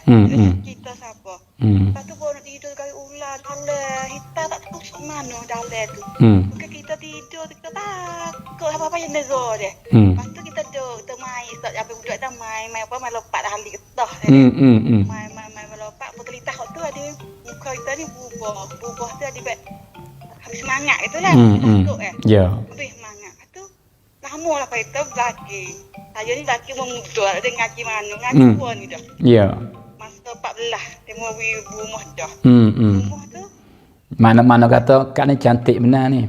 Kita siapa. Lepas tu baru tidur kali ular dalam hitam tak tahu mana dalam tu. Bukan kita tidur kita takut apa-apa yang negara dia. Lepas tu kita duduk main start sampai budak dah main lompat dah halik getah. Main lompat berkelitah tu ada muka kita ni bubah tu ada habis semangat itulah. Takut Ya. Habis semangat. Lama lah kita belaki. Saya ni belaki memuda ada ngaji mana. Ngaji pun ni dah. Ya. Masa 14. Tengok rumah dah. Rumah tu. Mana kata Kak ni cantik benar ni.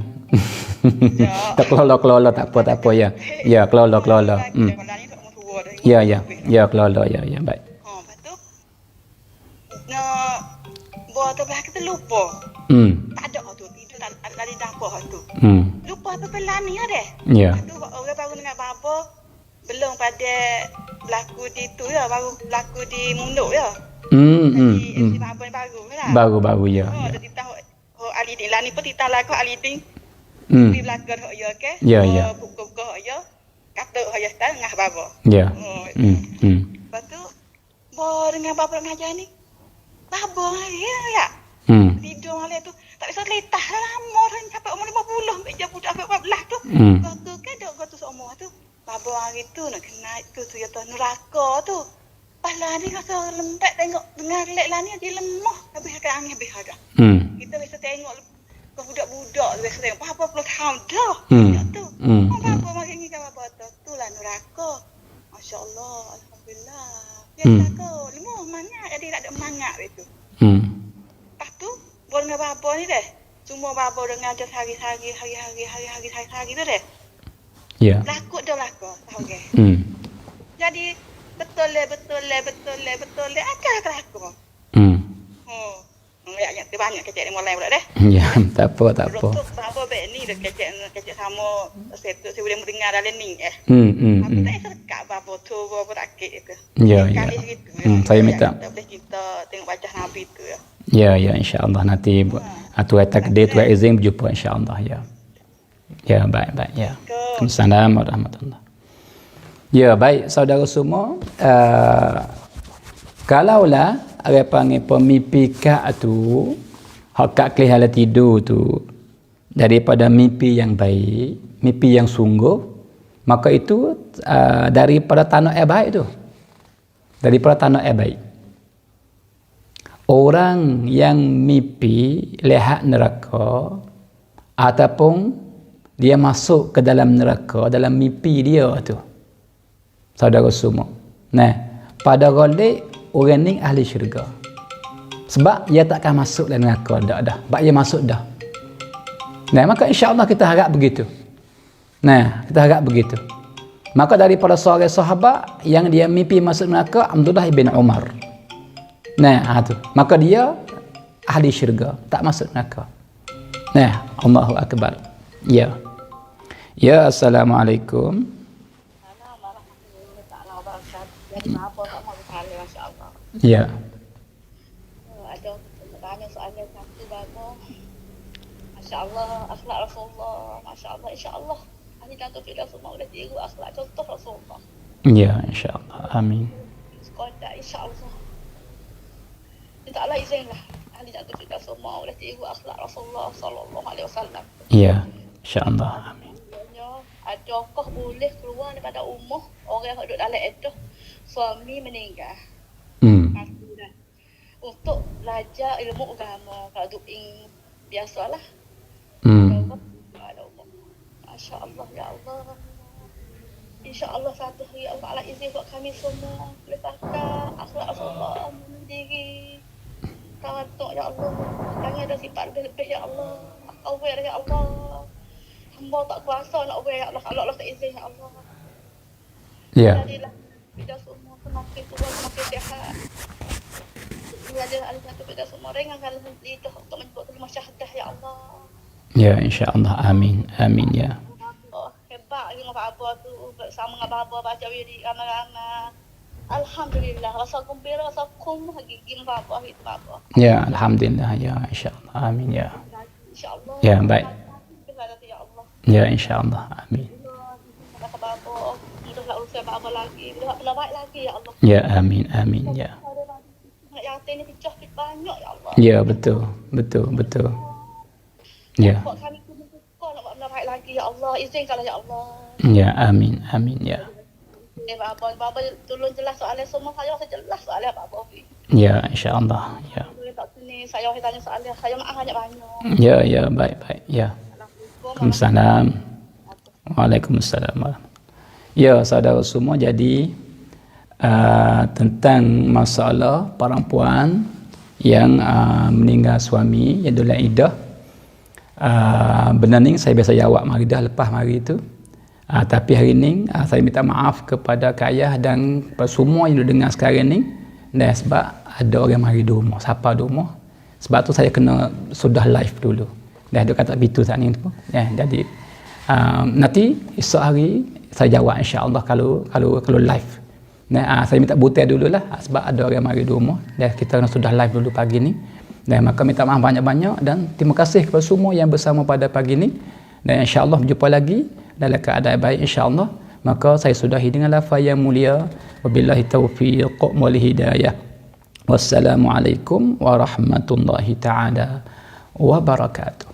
Tak kelola tak apa ya. Ya kelola. Ya kelola ya baik. Lepas tu. Buat tu belaki tu lupa. Tak ada tu. Tidur tak ada di dapur tu. Lupa tu pelan ni ada. Ya. Tu orang baru dengar bapa belum pada berlaku di tu ya, baru berlaku di Munduk ya. Jadi bapa ni baru lah. Baru ya. Jadi tahu Ali Ding lah ni pun kita lagu Ali Ding. Di belakang hok ya ke? Ya. Buku hok ya. Kata hok ya style ngah bapa. Ya. Lepas tu dengan bapa ngajar ni. Bapa ya. Tidur malam tu tak bisa letah lama dah sampai umur 50 ambil je budak sampai 14 tu. Tu kan dok tu seumur tu. Babo hari tu nak kena tu ya tu neraka tu. Pala ni rasa lembek tengok dengar lek lah ni dia lemah habis agak angin habis agak. Kita biasa tengok budak-budak tu biasa tengok berapa puluh tahun dah. Tu. Babo makin ni kan babo tu lah neraka. Masya-Allah, alhamdulillah. Biasa tu lemah semangat jadi tak ada semangat itu. Lepas tu boleh dengan bapa ni deh. Semua bapa dengan ajar hari-hari tu deh. Ya. Lakut dah lakut. Okey. Jadi betul le akan lakut. Ya banyak kecek ni mulai pula deh. Ya, tak apa. Bapa baik ni dah kecek sama setu saya boleh mendengar dalam ni Aku tak serkat bapa tu bapa tak kek itu. Ya. Gitu. Saya minta. Tak boleh kita tengok wajah Nabi tu ya. Ya insya-Allah nanti Tuhan takdir Tuhan izin berjumpa insya-Allah ya. Ya baik ya. Assalamualaikum warahmatullahi. Ya baik saudara semua, kalaulah orang panggil pemimpi kak tu hak kak kelihatan tidur tu daripada mimpi yang baik, mimpi yang sungguh, maka itu daripada tanah yang baik tu. Daripada tanah yang baik. Orang yang mimpi lihat neraka ataupun dia masuk ke dalam neraka dalam mimpi dia tu. Saudara semua. Nah, pada golek orang ni ahli syurga. Sebab dia takkan masuk dalam neraka dah. Sebab dia masuk dah. Nah, maka insya-Allah kita harap begitu. Nah, kita harap begitu. Maka daripada seorang sahabat yang dia mimpi masuk neraka, Abdullah bin Umar. Nah, tu. Maka dia ahli syurga, tak masuk neraka. Nah, Allahu akbar. Ya. Ya, assalamualaikum. Jadi apa tak mau bertanya, masya-Allah. Ya. Ada bertanya soalnya satu bagus. Masya-Allah, akhlak Rasulullah. Masya-Allah, insya-Allah. Ahli jantung kita semua boleh tiru akhlak contoh Rasulullah. Ya, insya-Allah. Amin. Sekolah insya-Allah. Minta Allah izinlah. Ahli jantung kita semua boleh tiru akhlak Rasulullah sallallahu alaihi wasallam. Ya, insya-Allah. Amin. Adakah boleh keluar daripada rumah orang yang duduk dalam itu suami meninggal? Untuk belajar ilmu agama kalau duduk biasalah. Masya Allah, ya Allah. InsyaAllah satu hari Allah Allah izin buat kami semua boleh pakai akhlak Rasulullah sendiri. Tawaduk ya Allah. Jangan ada sifat lebih-lebih ya Allah. Awal ya Allah. Hamba tak kuasa nak awal ya Allah. Kalau Allah tak izin ya Allah. Ya. Jadilah kita semua semakin tua semakin sihat. Belajar al-Fatihah kita semua ringankan lidah untuk menyebut kalimah syahadah ya Allah. Ya, insya-Allah. Amin. Amin ya. Hebat dengan Abah tu bersama dengan Abah baca wirid ramai-ramai. Alhamdulillah, rasa gembira, rasa kum gigi Abah itu Abah. Ya, alhamdulillah ya, insya-Allah. Amin ya. Insya-Allah. Ya, baik. Ya Allah. Ya, insya-Allah. Amin. Kata Abah, mudahlah urusan Abah lagi, mudahlah baik lagi ya Allah. Ya, amin. Amin ya. Nak yatim ni pecah banyak ya Allah. Ya, betul. Betul, betul. Ya. Buat kami tu suka nak buat baik lagi ya Allah. Izinkanlah ya Allah. Ya, amin. Amin ya. Abah tolong jelas soalan semua saya jelas soalan Abah. Ya, insya-Allah. Ya. Tak sini saya tanya soalan saya maaf banyak-banyak. Ya, ya, baik-baik. Ya. Waalaikumsalam. Waalaikumsalam. Ya, saudara semua, jadi tentang masalah perempuan yang meninggal suami yang dalam iddah, benar ni saya biasa jawab mari dah lepas mari tu. Tapi hari ni saya minta maaf kepada Kak Ayah dan semua yang dengar sekarang ni, dan sebab ada orang mari di rumah, siapa di rumah. Sebab tu saya kena sudah live dulu. Dan dia kata begitu saat ni tu. Ya, jadi nanti esok hari saya jawab insya-Allah kalau live. Nah, saya minta butir dululah sebab ada orang mari di rumah dan kita kena sudah live dulu pagi ni. Dan maka minta maaf banyak-banyak dan terima kasih kepada semua yang bersama pada pagi ni. Dan insya-Allah berjumpa lagi dalam keadaan baik insya-Allah. Maka saya sudahi dengan lafaz yang mulia. Wabillahi taufiq wal hidayah. Wassalamualaikum warahmatullahi taala wabarakatuh.